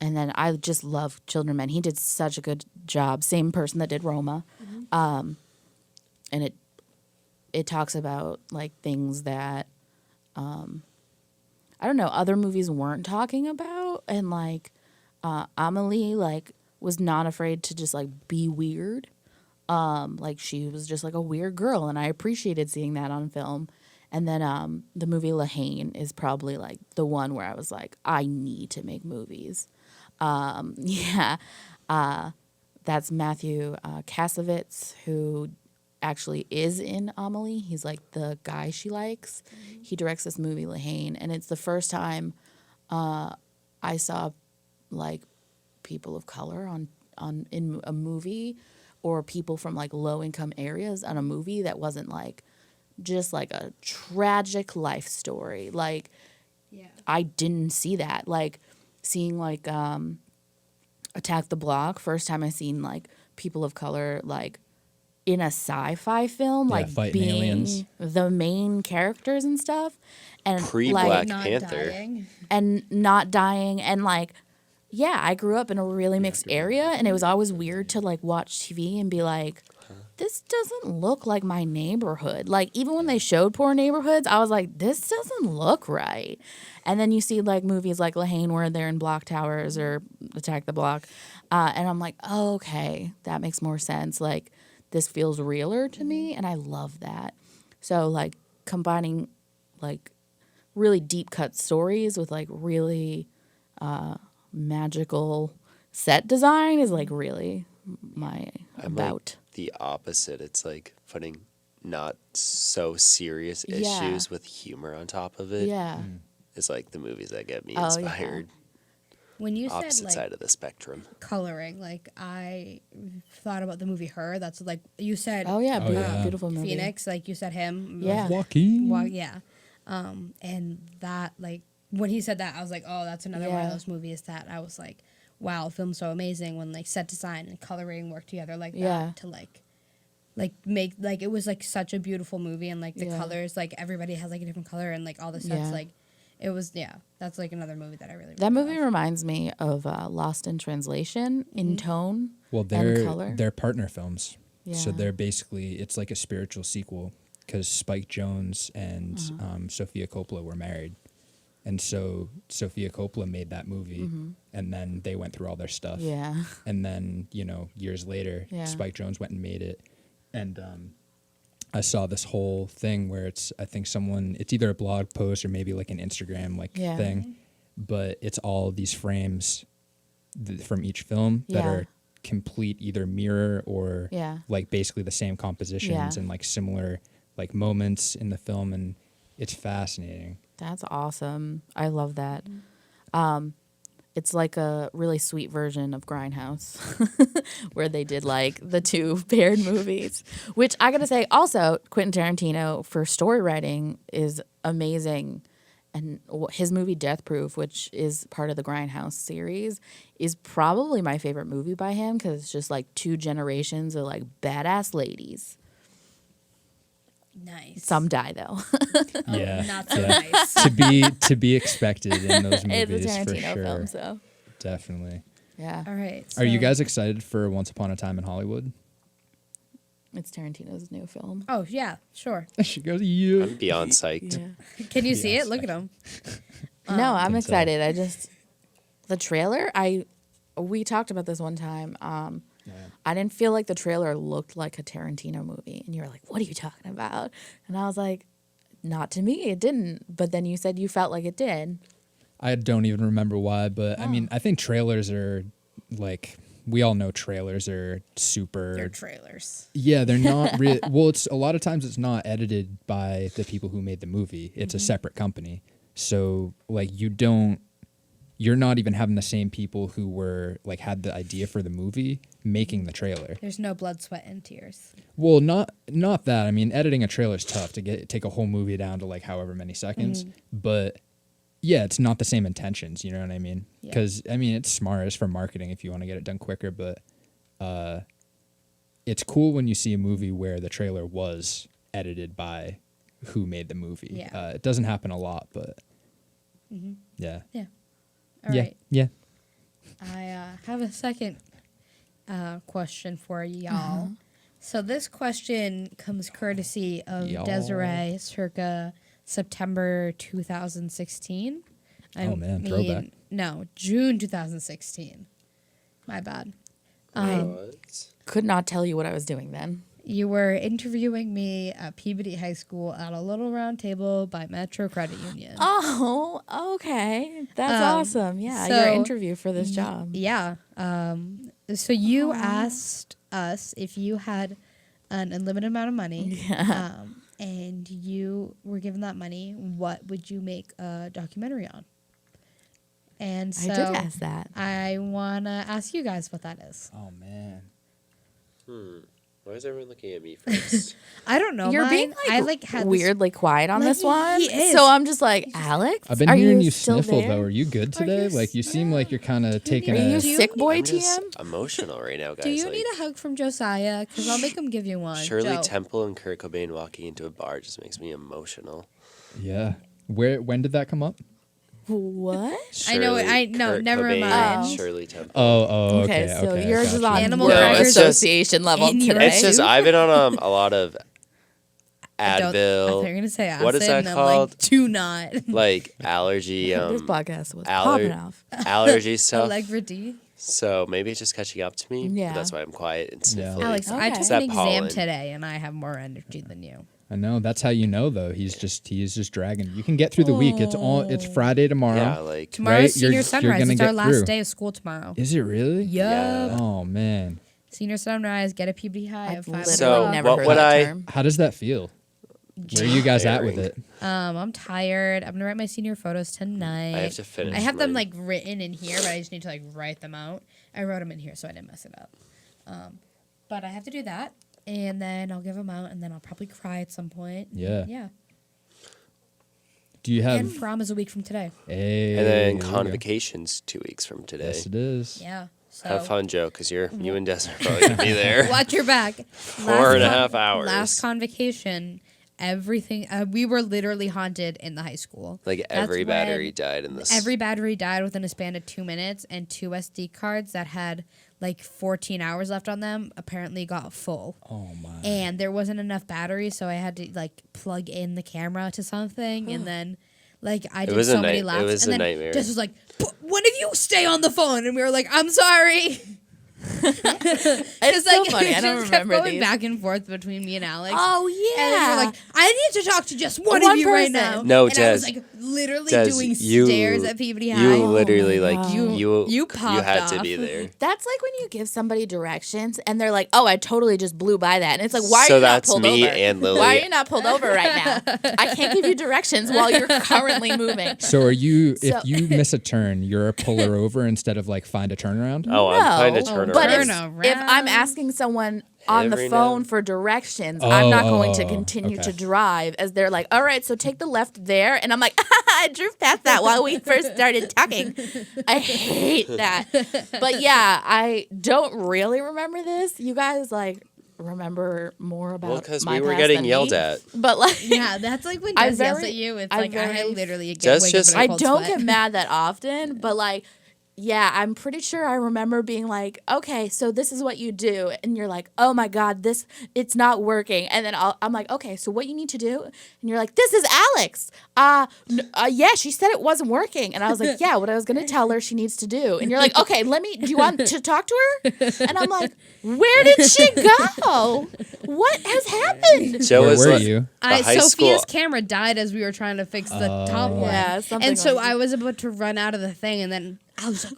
And then I just love Children of Men. He did such a good job. Same person that did Roma. And it talks about like things that I don't know, other movies weren't talking about, and like Amelie like was not afraid to just like be weird. Like she was just like a weird girl, and I appreciated seeing that on film. And then the movie La Haine is probably like the one where I was like, I need to make movies. That's Matthew Kasovitz, who actually is in Amelie. He's like the guy she likes. He directs this movie La Haine, and it's the first time I saw like people of color on in a movie, or people from like low income areas on a movie that wasn't like just like a tragic life story. Like I didn't see that. Like seeing like Attack the Block, first time I seen like people of color like in a sci-fi film, like fighting being aliens, the main characters and stuff, and Pre-Black Not Panther. dying. and not dying, and like I grew up in a really mixed area, and it was always weird to like watch TV and be like, this doesn't look like my neighborhood. Like even when they showed poor neighborhoods, I was like, this doesn't look right. And then you see like movies like La Haine where they're in block towers or Attack the Block, and I'm like, oh, okay, that makes more sense. Like this feels realer to me, and I love that. So like combining like really deep cut stories with like really magical set design is like really my about. Like the opposite. It's like putting not so serious Yeah. issues with humor on top of it. Yeah. It's like the movies that get me Oh, yeah. inspired. When you Opposite said like side of the spectrum. coloring, like I thought about the movie Her. That's like you said. Oh yeah, yeah. beautiful movie. Phoenix, like you said him. Yeah. Joaquin. Well, yeah. And that like when he said that, I was like, oh, that's another one of Yeah. those movies that I was like, wow, film's so amazing when like set design and coloring work together like that Yeah. to like make like it was like such a beautiful movie, and like the Yeah. colors, like everybody has like a different color, and like all the sets Yeah. like it was that's like another movie that I really That movie love. reminds me of Lost in Translation in tone. Well, and color. they're partner films, so Yeah. they're basically it's like a spiritual sequel because Spike Jonze and Uh-huh. Sofia Coppola were married, and so Sofia Coppola made that movie, and then they went through all their stuff, Yeah. and then years later, Yeah. Spike Jonze went and made it, and I saw this whole thing where it's either a blog post or maybe like an Instagram Yeah. thing, but it's all these frames from each film that Yeah. are complete either mirror or Yeah. like basically the same compositions Yeah. and like similar like moments in the film, and it's fascinating. That's awesome. I love that. It's like a really sweet version of Grindhouse where they did like the two paired movies, which I got to say also Quentin Tarantino for story writing is amazing. And his movie Death Proof, which is part of the Grindhouse series, is probably my favorite movie by him because it's just like two generations of like badass ladies. Nice. Some die though. Yeah, Not so yeah. nice. to be expected in those It's a movies for Tarantino sure. film, so Definitely. yeah. All right. Are you so- guys excited for Once Upon a Time in Hollywood? It's Tarantino's new film. Oh yeah, sure. She goes, yeah. I'm beyond psyched. Yeah. Can you see Yeah, it? Look at him. No, I'm Think so. excited. The trailer, we talked about this one time. I didn't feel like the trailer looked like a Tarantino movie. And you were like, what are you talking about? And I was like, not to me, it didn't. But then you said you felt like it did. I don't even remember why, but I mean, I think trailers are like, we all know trailers are super. They're trailers. Yeah, they're not real. Well, it's a lot of times it's not edited by the people who made the movie. It's a separate company. So like you're not even having the same people who were like had the idea for the movie making the trailer. There's no blood, sweat, and tears. Well, not that. I mean, editing a trailer is tough to take a whole movie down to like however many seconds, but yeah, it's not the same intentions, you know what I mean? Yeah. Because I mean, it's smart, it's for marketing if you want to get it done quicker, but it's cool when you see a movie where the trailer was edited by who made the movie. Yeah. It doesn't happen a lot, but yeah. Yeah. All yeah. right. Yeah. I have a second question for y'all. So this question comes courtesy of Y'all. Desiree, circa September 2016. Oh, man, throwback. No, June 2016. My bad. What? Could not tell you what I was doing then. You were interviewing me at Peabody High School at a little round table by Metro Credit Union. Oh, okay. That's awesome. Yeah, so- your interview for this job. Yeah. So you asked us if you had an unlimited amount of money, and you were given that money, what would you make a documentary on? And so I did ask that. I want to ask you guys what that is. Oh man. Why is everyone looking at me first? I don't know. You're mine. being I had this- weirdly quiet on Like, this one. he is. So I'm just like, Alex, I've been are hearing you still sniffle there? though. Are you good today? you Like you seem like you're kind of taking Are you a. Do you sick boy, I'm just TM? emotional right now, guys. Do you like, need a hug from Josiah? Because I'll make him give you one. Shirley Joe. Temple and Kurt Cobain walking into a bar just makes me emotional. Yeah. When did that come up? What? I know it- Shirley, no, Kurt never Cobain, mind. Shirley Temple. Oh, Okay, okay. so okay, yours gotcha. is on Animal word crackers association level in your today. It's just I've been on a lot of I thought you Advil, were gonna say acid. What is that and I'm called? Like, do not. like allergy, this podcast was aller- popping off. allergy stuff. Allegra-D. So maybe it's just catching up to me. Yeah. That's why I'm quiet and Yeah. sniffly. Alex, I Okay. took It's an that exam pollen. today, and I have more energy than you. I know. That's how you know though. He is just dragging. You can get through the week. It's Friday tomorrow. Yeah, like Tomorrow's Right? senior You're sunrise. gonna It's our get last through. day of school tomorrow. Is it really? Yup. Oh man. Senior sunrise. Get a Peabody High I've at 5 literally So, o'clock. never what heard would that I- term. How does that feel? Where are you guys at with it? I'm tired. I'm gonna write my senior photos tonight. I have to finish. I have them mine. like written in here, but I just need to like write them out. I wrote them in here, so I didn't mess it up. But I have to do that, and then I'll give them out, and then I'll probably cry at some point. Yeah. Yeah. Do you And have? prom is a week from today. Hey, And then there we go. convocations 2 weeks from today. Yes, it is. Yeah. So Have fun, Joe, because you and Des are probably gonna be there. watch your back. 4.5 hours. Last convocation, everything. We were literally haunted in the high school. Like That's every when battery died in this. Every battery died within a span of 2 minutes, and 2 SD cards that had like 14 hours left on them apparently got full. Oh my. And there wasn't enough battery, so I had to like plug in the camera to something, and then like I did was a so many night- laps. it was and a then nightmare. Jess was like, "One of you stay on the phone," and we were like, "I'm sorry." It's so funny. I it don't just kept remember going these. back and forth between me and Alex. Oh And then yeah. you're like, I need to talk to just one One of you right person. now. No, and I was Des. like literally Des, doing you- stairs at Peabody High. You literally my like God. you You popped had to be off. there. That's like when you give somebody directions and they're like, "Oh, I totally just blew by that," and it's like, "Why are So you not that's pulled me over? and Lily. Why are you not pulled over right now? I can't give you directions while you're currently moving." So are you? So- If you miss a turn, you're a puller over instead of like find a turnaround. Oh, I'm trying to No, turn But around. if I'm asking someone on Every the phone now- for directions, I'm not going to Oh, continue to okay. drive as they're like, "All right, so take the left there," and I'm like, "I drove past that while we first started talking." I hate that. But yeah, I don't really remember this. You guys like remember more about Well, because my we were past getting than yelled me. at. But like, Yeah, that's like when I Jess yells very- at you. It's I like I very- literally get Jess wake just- up in a I cold don't sweat. get mad that often, but like Yeah, I'm pretty sure I remember being like, okay, so this is what you do. And you're like, oh my God, it's not working. And then I'm like, okay, so what you need to do? And you're like, this is Alex. Yeah, she said it wasn't working. And I was like, yeah, what I was going to tell her she needs to do. And you're like, okay, do you want to talk to her? And I'm like, where did she go? What has happened? Joe Where was were like, you? the high Sophia's school. camera died as we were trying to fix the top one. Yeah, something and so like that. I was about to run out of the thing, and then I was like,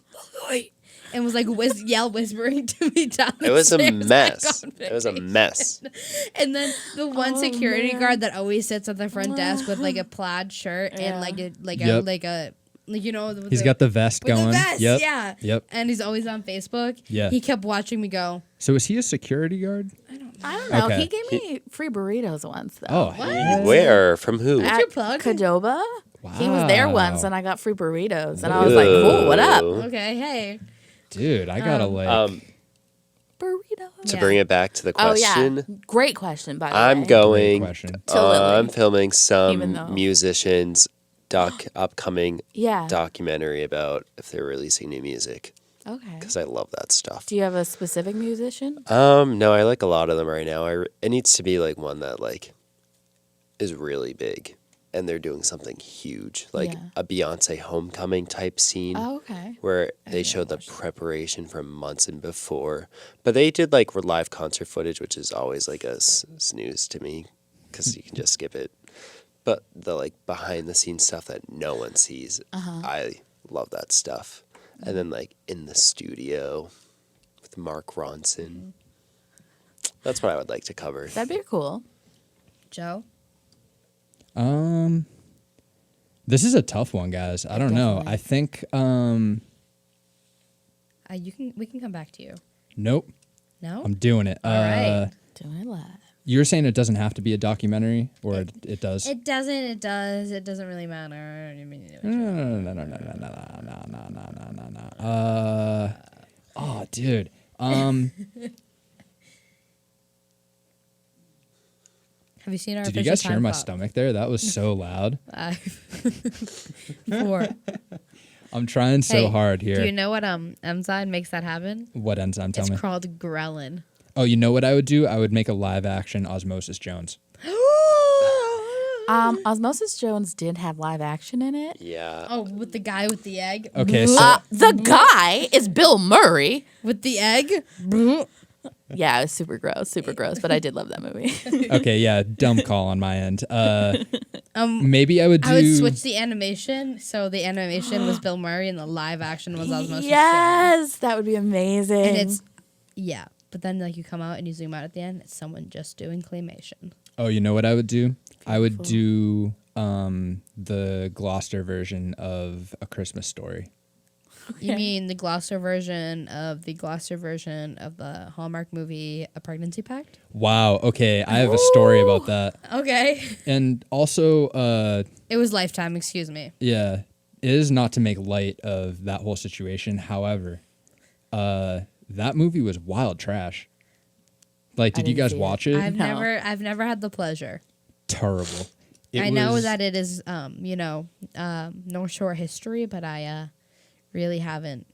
"Oi," and was like whispering to me down the It was a stairs. mess. It was a mess. And then the one security guard that always sits at the front desk with like a plaid shirt and Yep. He's got the vest with going. the vest, Yep. yeah. Yep. And he's always on Facebook. Yeah. He kept watching me go. So is he a security guard? I don't know. Okay. He gave me free burritos once, though. Oh, Where? From who? What's your plug? Cadoba. He was there once, Wow. and I got free burritos, and I was like, "Cool, what up, Ooh. Okay, hey. dude, I gotta like. burritos?" To Yeah. bring it back to the question, Oh yeah, great question. By the I'm way, Great going. question. To Lily. I'm filming Even though- some musicians upcoming Yeah. documentary about if they're releasing new music Okay. because I love that stuff. Do you have a specific musician? No, I like a lot of them right now. It needs to be like one that like is really big, and they're doing something huge, like Yeah. a Beyonce homecoming type scene. Oh, okay. Where they showed the preparation from months and before, but they did like live concert footage, which is always like a snooze to me because you can just skip it. But the like behind the scenes stuff that no one sees, I love that stuff. And then like in the studio with Mark Ronson, that's what I would like to cover. That'd be cool. Joe? This is a tough one, guys. I don't know. Definitely. I think We can come back to you. nope. No? I'm doing it. All right. Doing it live. You're saying it doesn't have to be a documentary, or it does? It doesn't. It does. It doesn't really matter. I mean, No. Oh, dude. have you seen our? Did you official guys hear time my clock? stomach there? That was so loud. 4. I'm trying so Hey, hard here. Do you know what enzyme makes that happen? What enzyme? Tell It's me. called ghrelin. Oh, you know what I would do? I would make a live action Osmosis Jones. Osmosis Jones did have live action in it. Yeah. Oh, with the guy with the egg. Okay, so The guy is Bill Murray. With the egg. Yeah, it was super gross, but I did love that movie. okay, yeah, dumb call on my end. Maybe I would do. I would switch the animation. So the animation was Bill Murray and the live action was Osmosis Jones. Yes, that would be amazing. And it's but then like you come out and you zoom out at the end, it's someone just doing claymation. Oh, you know what I would do? I would do the Gloucester version of A Christmas Story. You mean the Gloucester version of the Hallmark movie A Pregnancy Pact? Wow. Okay, I have a story about that, Okay. and also, It was Lifetime, excuse me. yeah, it is not to make light of that whole situation. However, that movie was wild trash. Like, did you didn't guys see it. watch it? I've No. never had the pleasure. Terrible. I know that it is North Shore history, but I really haven't.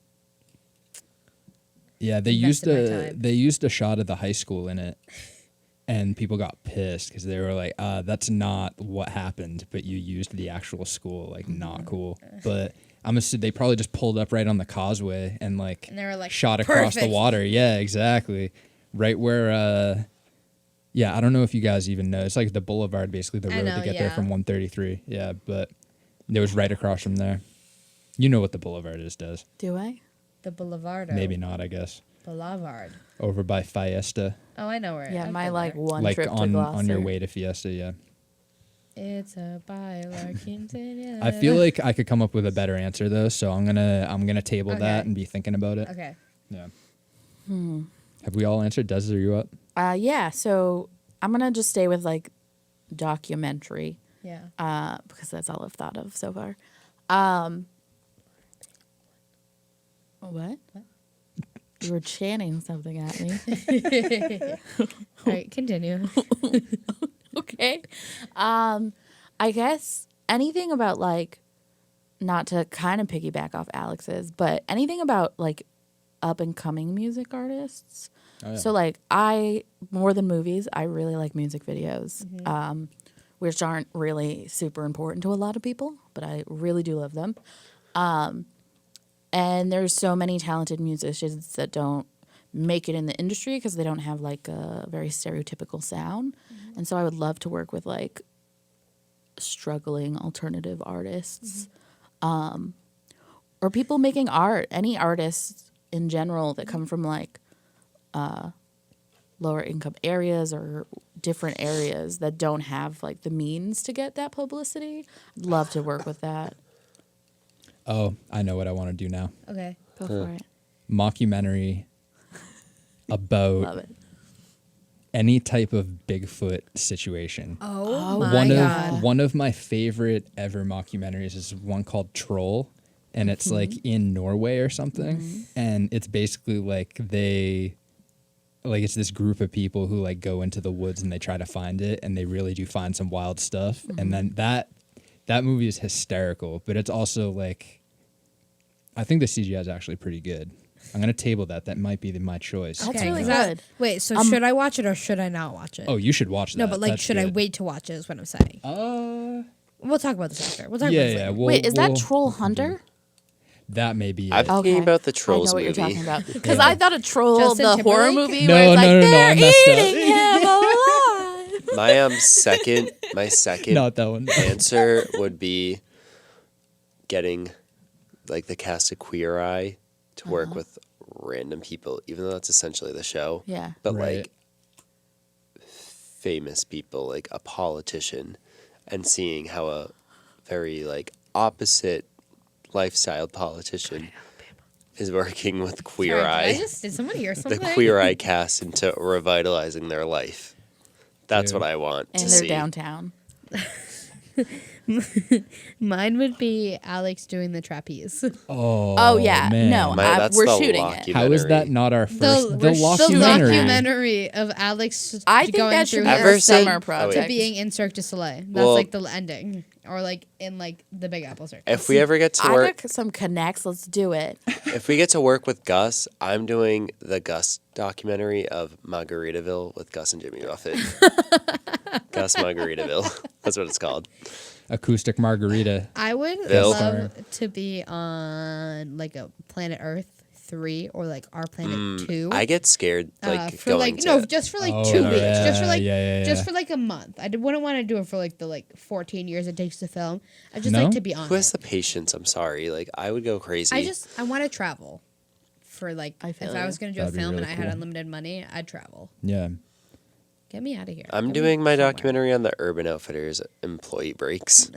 Yeah, they invested my time. used a shot of the high school in it, and people got pissed because they were like, "That's not what happened," but you used the actual school, like not cool. But I'm assuming they probably just pulled up right on the causeway and And they were like, shot across the "Perfect." water. Yeah, exactly, right where. Yeah, I don't know if you guys even know. It's like the boulevard, basically the I road know, to get there yeah. from 133. Yeah, but it was right across from there. You know what the boulevard is, Des? Do I? The Boulevard. Maybe not, I guess. Boulevard. Over by Fiesta. Oh, I know where. Yeah, I've my been like there. one Like trip to on your Gloucester. way to Fiesta, yeah. It's a Bylarkington. I feel like I could come up with a better answer though, so I'm gonna table that Okay. and be thinking about it. Okay. Yeah. Have we all answered? Des, are you up? Yeah, so I'm gonna just stay with like documentary, Yeah. because that's all I've thought of so far. What? You were chanting something at me. All right, continue. Okay. I guess anything about like not to kind of piggyback off Alex's, but anything about like up and coming music artists. Oh, yeah. So like more than movies, I really like music videos, which aren't really super important to a lot of people, but I really do love them. And there's so many talented musicians that don't make it in the industry because they don't have like a very stereotypical sound. And so I would love to work with like struggling alternative artists, or people making art, any artists in general that come from like lower income areas or different areas that don't have like the means to get that publicity. I'd love to work with that. Oh, I know what I want to do now. Okay. Go for it. Mockumentary Love about it. any type of Bigfoot situation. Oh, one my of God. one of my favorite ever mockumentaries is one called Troll, and it's like in Norway or something, and it's basically like it's this group of people who like go into the woods and they try to find it, and they really do find some wild stuff, and then that movie is hysterical, but it's also like, I think the CGI is actually pretty good. I'm gonna table that. That might be my choice. That's Okay, really is that- good. Wait, so should I watch it or should I not watch it? Oh, you should watch that. no, but like, That's should I good. wait to watch it? Is what I'm saying. We'll talk about this after. We'll talk about this later. Wait, is that Troll Hunter? That may be it. I'm thinking Okay. about the I Trolls know what movie. you're talking about. Because Yeah. I thought a Troll, Justin the horror Timberlake? movie, No, where it's like, no, I they're messed up. eating him alive. My second Not that one. answer would be getting like the cast of Queer Eye to work with random people, even though that's essentially the show. Yeah. But Right. like famous people, like a politician, and seeing how a very like opposite lifestyle politician is working with Queer Sorry, Eye, did somebody hear the something? Queer Eye cast, into revitalizing their life. That's Dude. what I want And to they're see. downtown. Mine would be Alex doing the trapeze. Oh, yeah. man. No, That's we're the shooting it. How is that documentary. not our first? The The documentary documentary. of Alex I think going that should through be Ever our his since- summer Oh, project. wait. to being in Cirque du Soleil. That's Well- like the ending, or like in like the Big Apple Circus. If we ever get to I work, got some connects. Let's do it. if we get to work with Gus, I'm doing the Gus documentary of Margaritaville with Gus and Jimmy Buffett. Gus Margaritaville. That's what it's called. Acoustic margarita. I would Bill. love to be on like a Planet Earth 3 or like Our Planet 2. I get scared like for going like to. no, just for like Oh, 2 weeks, just for yeah, like yeah. just for like a month. I wouldn't want to do it for like the 14 years it takes to film. I just No? like to be on Who has it. the patience? I'm sorry. Like I would go crazy. I want to travel. For like, I if feel I you. was gonna do a That'd be film really and I had cool. unlimited money, I'd travel. Yeah. Get me out of here. I'm Get me doing my somewhere. documentary on the Urban Outfitters employee breaks.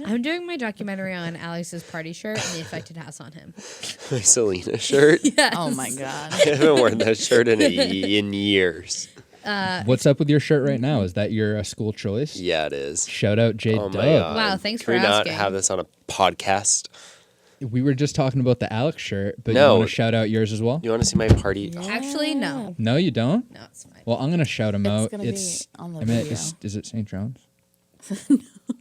I'm doing my documentary on Alex's party shirt and the effect it has on him. My Selena shirt. Yes. Oh, my God. I haven't worn that shirt in years. What's up with your shirt right now? Is that your school choice? Yeah, it is. Shout out Jade Oh Dub. my god! Wow, thanks Can for we asking. not have this on a podcast? We were just talking about the Alex shirt, but No. you want to shout out yours as well? You want to see my party? Actually, no. No, you don't? No, it's fine. Well, I'm gonna shout him It's out. gonna be on the I mean, video. is it St. John's?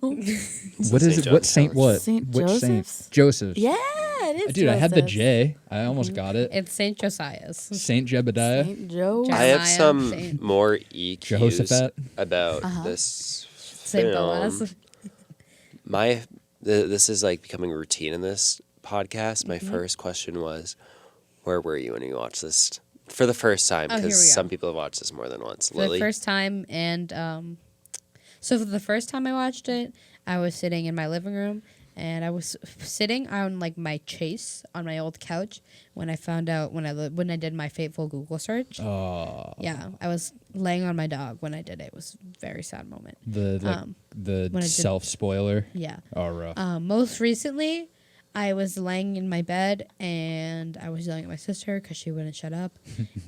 It's What the is St. it? What John's Saint? House. What? St. Which Joseph's? Saint? Joseph's. Yeah, it is. Dude, I had the Joseph's. J. I almost got it. It's St. Josiah's. Saint Jebediah. St. Joe. Jeremiah, I have some Saint- more EQs Jehoshaphat. about Uh-huh. this St. film. Boaz. This is like becoming a routine in this podcast. My Mm-hmm. first question was, where were you when you watched this for the first time? Oh, here we Because go. some people have watched this more than once. For Lily, the first time, and so for the first time I watched it, I was sitting in my living room, and I was sitting on like my chase on my old couch when I found out when I did my fateful Google search. Oh, Yeah, I was laying on my dog when I did it. It was a very sad moment. the when I did- self spoiler. Yeah. Oh, rough. Most recently, I was laying in my bed and I was yelling at my sister because she wouldn't shut up,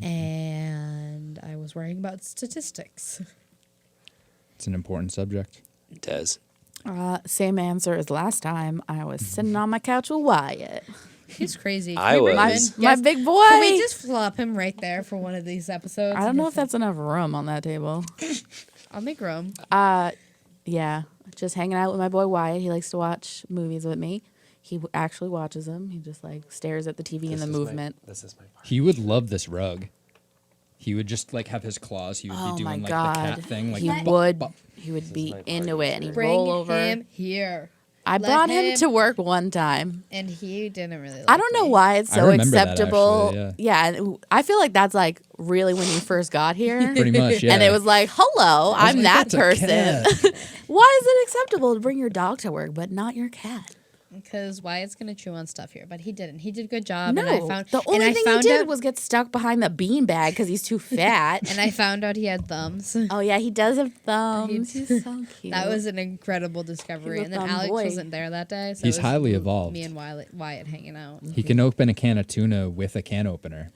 and I was worrying about statistics. It's an important subject. Des. Same answer as last time. I was sitting on my couch with Wyatt. He's crazy. I Can we was. bring My, him in? my Yes. big boy. Can we just flop him right there for one of these episodes? I don't know if that's enough room on that table. I'll make room. Yeah, just hanging out with my boy Wyatt. He likes to watch movies with me. He actually watches them. He just like stares at the TV and the movement. This is my part. He would love this rug. He would just like have his claws. He would Oh be my doing like God. the cat thing. Like He bop, would. bop. He would be my into party it, and he'd Bring roll over. him here. I Let brought him him- to work one time. And he didn't really like I don't know me. why it's I so remember that, acceptable. actually, Yeah, I feel like that's like really when you first got here. Pretty much, yeah. And it was like, hello, I'm like, that "That's a person. cat." Why is it acceptable to bring your dog to work, but not your cat? Because Wyatt's gonna chew on stuff here, but he didn't. He did a good job. No, and I found the only and I thing he found did out, was get stuck behind the beanbag because he's too fat. and I found out he had thumbs. Oh yeah, he does have thumbs. He's so cute. That was an incredible discovery. He's a And then thumb Alex boy. wasn't there that day. So He's it was highly evolved. Me and Wyatt hanging out. He can open a can of tuna with a can opener,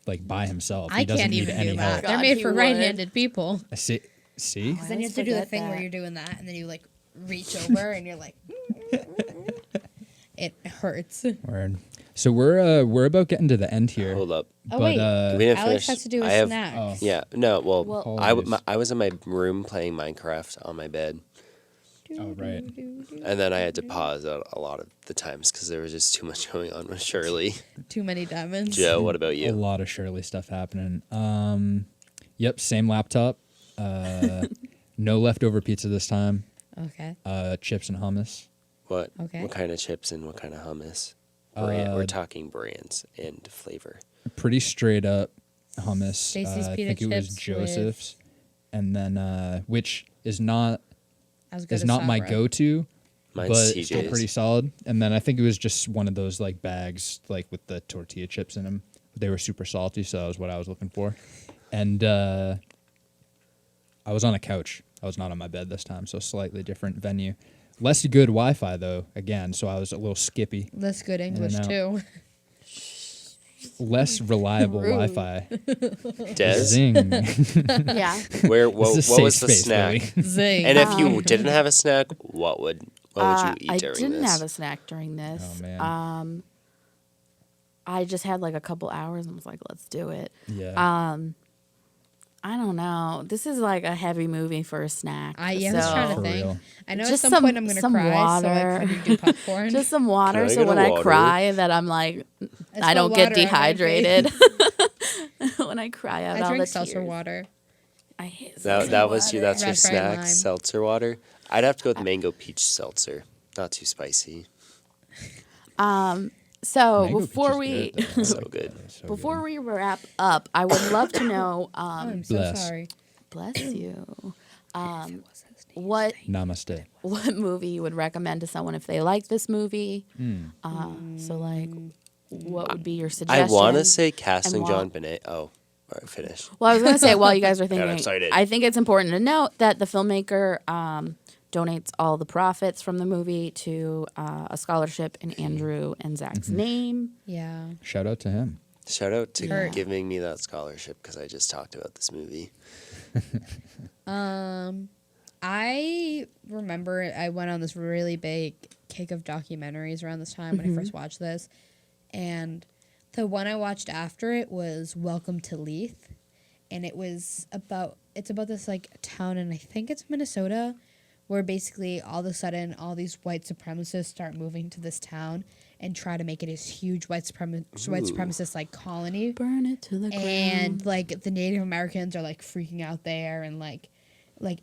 like by himself. I He doesn't can't need even any do help. that. God, They're made he for would. right-handed people. See? Then you have to do the thing where you're doing that, and then you like reach over, and you're like, it hurts. Word. So we're about getting to the end here. Hold up. Oh, but wait. We didn't Alex finish. has to do I a have- snack. Oh. Yeah. No. Well, Well- I was in my room playing Minecraft on my bed, Oh, right. and then I had to pause a lot of the times because there was just too much going on with Shirley. Too many diamonds. Joe, what about A you? lot of Shirley stuff happening. Yep, same laptop. No leftover pizza this time. Okay. Chips and hummus. What? Okay. What kind of chips and what kind of hummus? Uh, We're talking brands and flavor. Pretty straight up hummus. Stacy's I pita think it was chips Joseph's, and then which is not As good is as not my Sabra. go-to, Mine's but TJ's. still pretty solid. And then I think it was just one of those like bags like with the tortilla chips in them. They were super salty, so that was what I was looking for. And I was on a couch. I was not on my bed this time, so slightly different venue. Less good Wi-Fi though, again, so I was a little skippy. That's good English out. too. Less reliable Rude. Wi-Fi. Des, Zing. Yeah. what This is a was safe the space, snack? Lily. Zing. And if you didn't have a snack, what would you eat I during didn't this? have a snack during this. Oh, man. I just had like a couple hours and was like, let's do it. Yeah. I don't know. This is like a heavy movie for a snack. I was trying to For think. real. I know Just at some point some- I'm gonna some cry, so water. I couldn't do popcorn. Just some water, Can I so get when a I water? cry, that I'm like, It's I got don't get water on my face. dehydrated. When I cry out I all drink the seltzer tears. water. I hate That seltzer was you. water. That's your Raspberry snack, lime. seltzer water. I'd have to go with mango peach seltzer. Not too spicy. So Mango peach before is we good, though. So good. So before good. we wrap up, I would love to know. I'm so Bless. sorry. Bless you. What Namaste. movie you would recommend to someone if they like this movie? Mm. So like, what would be your I suggestion? want to say casting why- John Benet. Oh, all right, finish. Well, I was going to say while you guys are Got thinking, excited. I think it's important to note that the filmmaker donates all the profits from the movie to a scholarship in Andrew and Zach's name. Yeah. Shout out to him. Shout out to Kurt. giving me that scholarship because I just talked about this movie. I remember I went on this really big kick of documentaries around this time when I first watched this, and the one I watched after it was Welcome to Leith, and it's about this like town in I think it's Minnesota, where basically all of a sudden all these white supremacists start moving to this town and try to make it this huge white supremacist like colony. Burn it to the ground. And like the Native Americans are like freaking out there, and like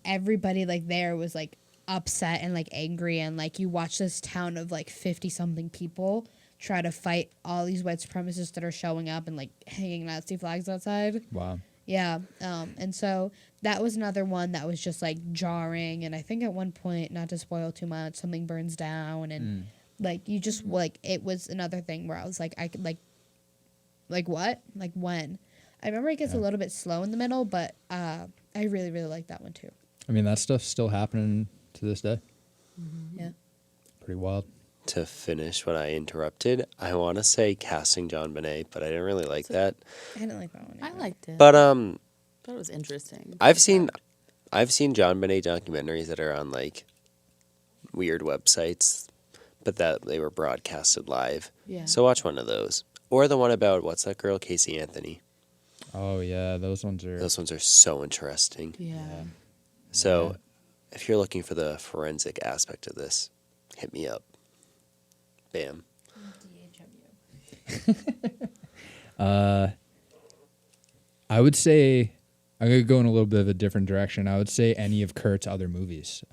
everybody like there was like upset and like angry, and like you watch this town of like 50 something people try to fight all these white supremacists that are showing up and like hanging Nazi flags outside. Wow. Yeah. And so that was another one that was just like jarring, and I think at one point, not to spoil too much, something burns down, and like you just like it was another thing where I was like I could like what? Like when? I remember it gets a little bit slow in the middle, but I really, really like that one too. I mean, that stuff's still happening to this day. Yeah. Pretty wild. To finish what I interrupted, I want to say casting John Benet, but I didn't really like that. I didn't like that one. I either. liked it. But thought it was interesting. I've seen John Benet documentaries that are on like weird websites, but that they were broadcasted live. Yeah. So watch one of those, or the one about what's that girl, Casey Anthony. Oh yeah, those ones are. Those ones are so interesting. Yeah. So if you're looking for the forensic aspect of this, hit me up. Bam. I would say I'm gonna go in a little bit of a different direction. I would say any of Kurt's other movies,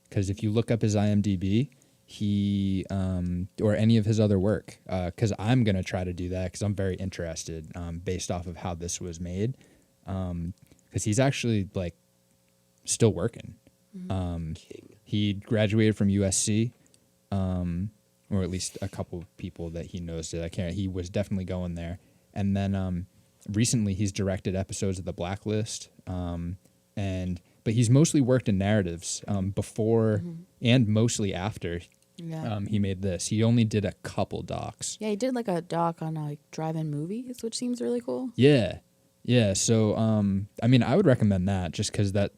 because if you look up his IMDb, he or any of his other work, because I'm gonna try to do that because I'm very interested, based off of how this was made, because he's actually like still working. King. He graduated from USC, or at least a couple people that he knows did. He was definitely going there, and then recently he's directed episodes of The Blacklist, but he's mostly worked in narratives before and mostly after he made this. He only did a couple docs. Yeah, he did like a doc on like drive-in movies, which seems really cool. Yeah. So I mean, I would recommend that just because that,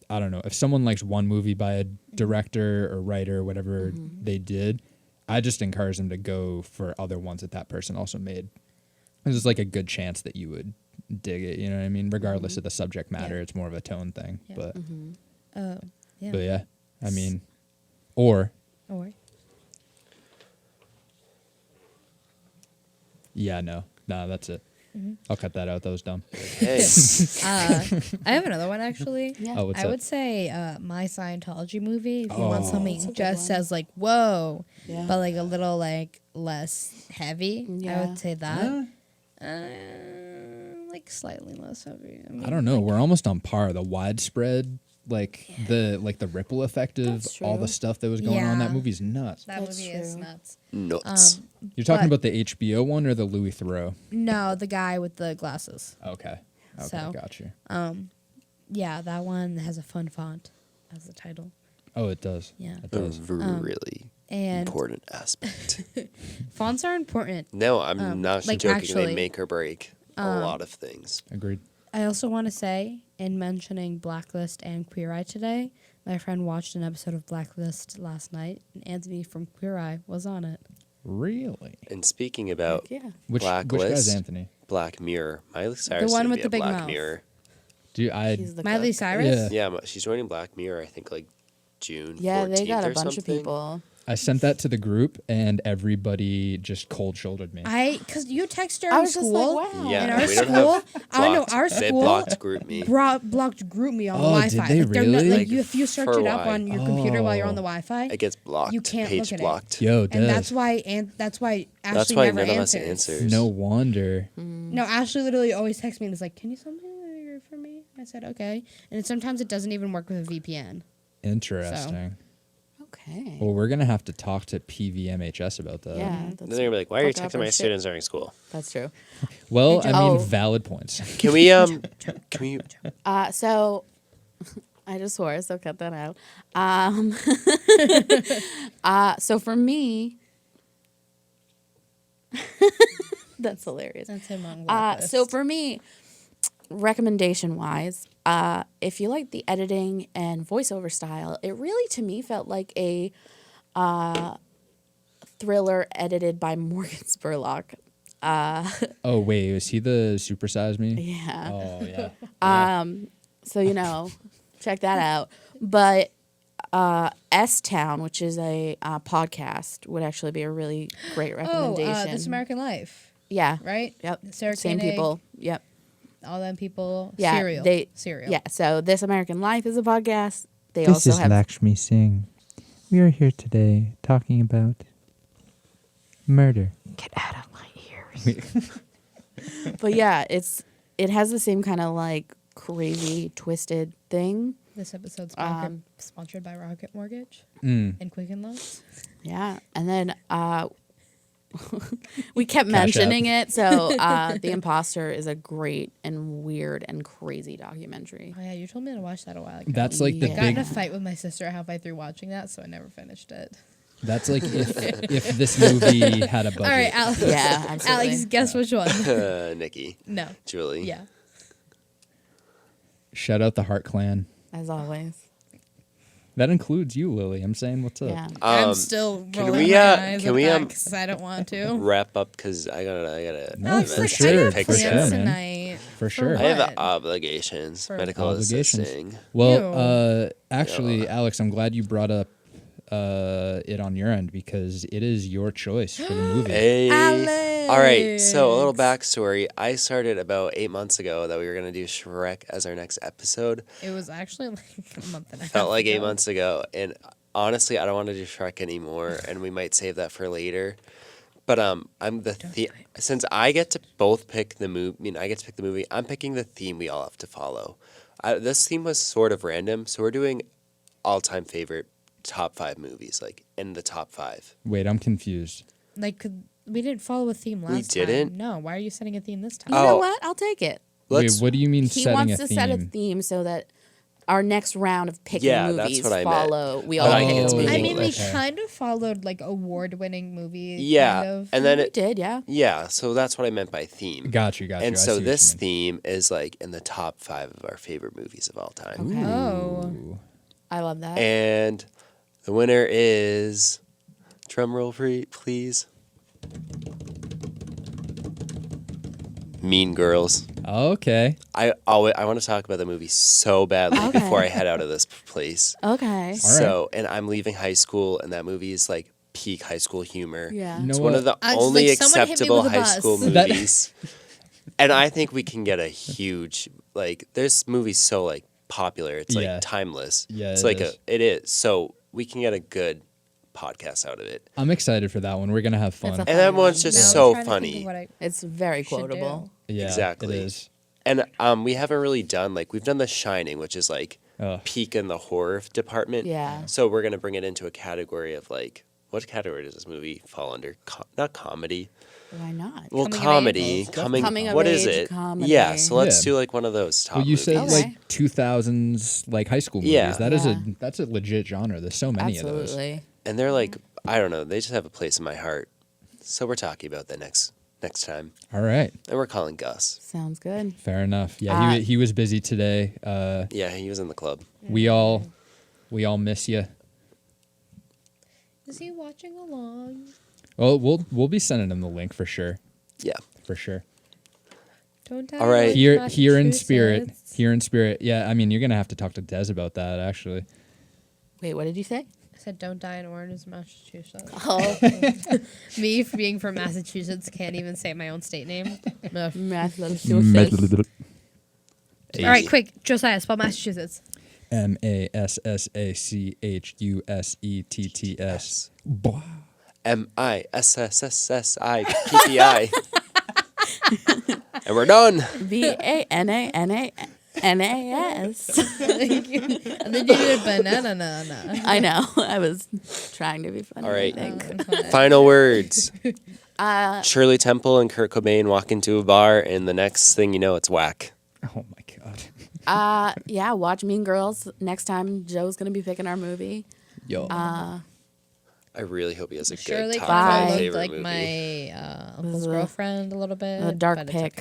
I don't know, if someone likes one movie by a director or writer or whatever they did, I just encourage them to go for other ones that person also made. There's like a good chance that you would dig it, you know what I mean? Regardless of the subject matter, it's more of a tone thing. Yeah. But Yeah. but yeah, I mean, or yeah, no, that's it. I'll cut that out. That was dumb. Hey. I have another one actually. Yeah. Oh, what's I up? would say my Scientology movie. If you Oh. want That's a something good just one. as like whoa, Yeah. but like a little like less heavy, I Yeah. would say that. Like slightly less heavy. I don't know. We're almost on par. The widespread, the ripple effect of That's all the true. stuff that was going on. That Yeah. movie's nuts. That That's movie is true. nuts. Nuts. You're talking but- about the HBO one or the Louis Theroux? No, the guy with the glasses. Okay, So- got you. Yeah, that one has a fun font as the title. Oh, it does. Yeah. It A does. really And important aspect. fonts are important. No, I'm not like, joking. actually, They make or break a lot of things. Agreed. I also want to say, in mentioning Blacklist and Queer Eye today, my friend watched an episode of Blacklist last night, and Anthony from Queer Eye was on it. Really? And speaking about Yeah. Which guy's Blacklist, Anthony? Black Mirror, Miley Cyrus one gonna with be the a big Black mouth. Mirror. Dude, He's the Miley cook. Cyrus? Yeah. Yeah, she's joining Black Mirror. I think like June. Yeah, 14th they got a or bunch of something. people. I sent that to the group, and everybody just cold shouldered me. Because you text her I in was just school. like, wow. Yeah, In our we don't school, have I know blocked- our They school blocked group me. blocked group me on the Oh, did Wi-Fi. they Like, they're not, really? like Like, if you search for it up why? on your computer while you're on the Oh. Wi-Fi, It gets blocked. you can't Page look at blocked. Yo, and Des. that's why Ashley That's why never none of us answers. answers. No wonder. No, Ashley literally always texts me and is like, "Can you send me for me?" I said, "Okay," and sometimes it doesn't even work with a VPN. Interesting. Okay. Well, we're gonna have to talk to PVMHS about that. Yeah. Then they're gonna be like, "Why are you fuck up texting our my shit. students during school?" That's true. Well, I mean, Oh. valid points. Can we Can we? So I just swore, so cut that out. So for me, that's hilarious. That's him on So for me, recommendation wise, if you like the editing and voiceover style, it really to me felt like a thriller edited by Morgan Spurlock. Oh wait, was he the Supersize Me? Yeah. Oh yeah. So, check that out. But S Town, which is a podcast, would actually be a really great recommendation. This American Life, Yeah. right? Yep. Sarah Same Koenig, people. Yep. all them people. Yeah. Serial. Serial. Yeah. So This American Life is a podcast. They This also is have Lakshmi Singh. We are here today talking about murder. Get out of my ears. But yeah, it has the same kind of like crazy twisted thing. This episode's sponsored by Rocket Mortgage and Quicken Loans. Yeah. And then we kept Cash mentioning it. So The Imposter is a great and weird and crazy documentary. Oh yeah, you told me to watch that a while ago. That's like the Yeah. I got in big. a fight with my sister halfway through watching that, so I never finished it. That's like if this movie had a budget. All right, Alex. Yeah, absolutely. Alex, guess which one? Nikki, No. Julie. Yeah. Shout out the Hart Clan. As always. That includes you, Lily. I'm saying what's up. Yeah. I'm still can rolling we, my uh, eyes can at we, that um, 'cause I don't want to. Wrap up because I gotta. No, Alex, for like, sure, I got for plans sure, man. tonight. For sure. I have What? obligations. For Medical obligations. assisting. Well, actually, Yeah. Alex, I'm glad you brought up it on your end because it is your choice for the movie. Hey. All right. So a little Alex. backstory. I started about 8 months ago that we were gonna do Shrek as our next episode. It was actually like a month and a half. Felt like 8 ago. months ago, and honestly, I don't want to do Shrek anymore, and we might save that for later. But I'm since I get to both pick the movie. I mean, I get to pick the movie. I'm picking the theme we all have to follow. This theme was sort of random, so we're doing all-time favorite top 5 movies, like in the top 5. Wait, I'm confused. Like we didn't follow a theme last time. didn't? No. Why are you setting a theme this time? You know Oh. what? I'll take it. Wait, what do you mean He setting wants a to theme? set a theme so that our next round of picking Yeah, that's movies what I meant. follow. We But all I pick can't a speak movie. I mean, we English. kind of followed like award-winning movie. Yeah, Kind of. and then We it. did, yeah. Yeah, so that's what I meant by theme. Got you. And I see so what this you theme is like in the top 5 of our favorite movies of all time. Okay. Oh. mean. I love that. And the winner is, drum roll please. Mean Girls. Ooh. Okay. I want to talk about the movie so badly Okay. before I head out of this place. Okay. So, and I'm leaving high school, and that movie is like peak high school humor. Yeah. You know It's what? one of the I just, only like, someone hit me acceptable with a high bus. school That- movies. And I think we can get a huge, like, this movie's so like popular. It's like Yeah. timeless. Yeah, it's it like is. it is. So we can get a good podcast out of it. I'm excited for that one. We're gonna have fun. It's a And fun that one. one's just Now I'm so trying to think of funny. what I It's very should quotable. Yeah, Exactly. It is. And we haven't really done like we've done The Shining, which is like Ugh. peak in the horror department. Yeah. So we're gonna bring it into a category of like, what category does this movie fall under? Not comedy. Why not? Well, Coming of comedy. age. Coming of What is age it? comedy. Yeah. So let's Yeah. do like one of those top Well, you said movies. Okay. like 2000s like high school movies. Yeah. That is Yeah. that's a legit genre. There's so many of those. Absolutely. And they're like, I don't know, they just have a place in my heart. So we're talking about that next time. All right. And we're calling Gus. Sounds good. Fair enough. Yeah, he was busy today. Yeah, he was in the club. We all miss you. Is he watching along? Well, we'll be sending him the link for sure. Yeah. For sure. Don't die. All right. in Here in spirit. Massachusetts. Here in spirit. Yeah, I mean, you're gonna have to talk to Des about that actually. Wait, what did you say? I said, don't die in Orange, Massachusetts. Oh, Me, being from Massachusetts, can't even say my own state name. No. Massachusetts. All right, quick. Josiah, spell Massachusetts. MASSACHUSETTS. Blah. MISSSSIPPI. And we're done. VANANANAS. And then you did banana. I know. I was trying to be funny. All right. I think. Final words. Uh, Shirley Temple and Kurt Cobain walk into a bar, and the next thing you know, it's whack. Oh my god. yeah, watch Mean Girls next time Joe's gonna be picking our movie. Yo. I really hope he has a Shirley good top Bye. kind five of looked favorite like movie. my uncle's is a- girlfriend a little bit. a dark but pick.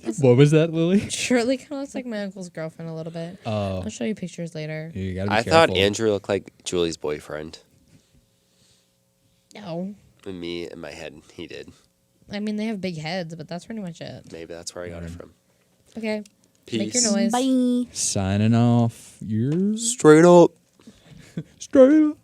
It's okay. What was that, Lily? Shirley kind of looks like my uncle's girlfriend a little bit. Oh. I'll show you pictures later. You gotta be I careful. thought Andrew looked like Julie's boyfriend. No. And me, in my head, he did. I mean, they have big heads, but that's pretty much it. Maybe that's where I got it from. Okay. Make Peace. your noise. Bye. Signing off. You're Straight up. straight up.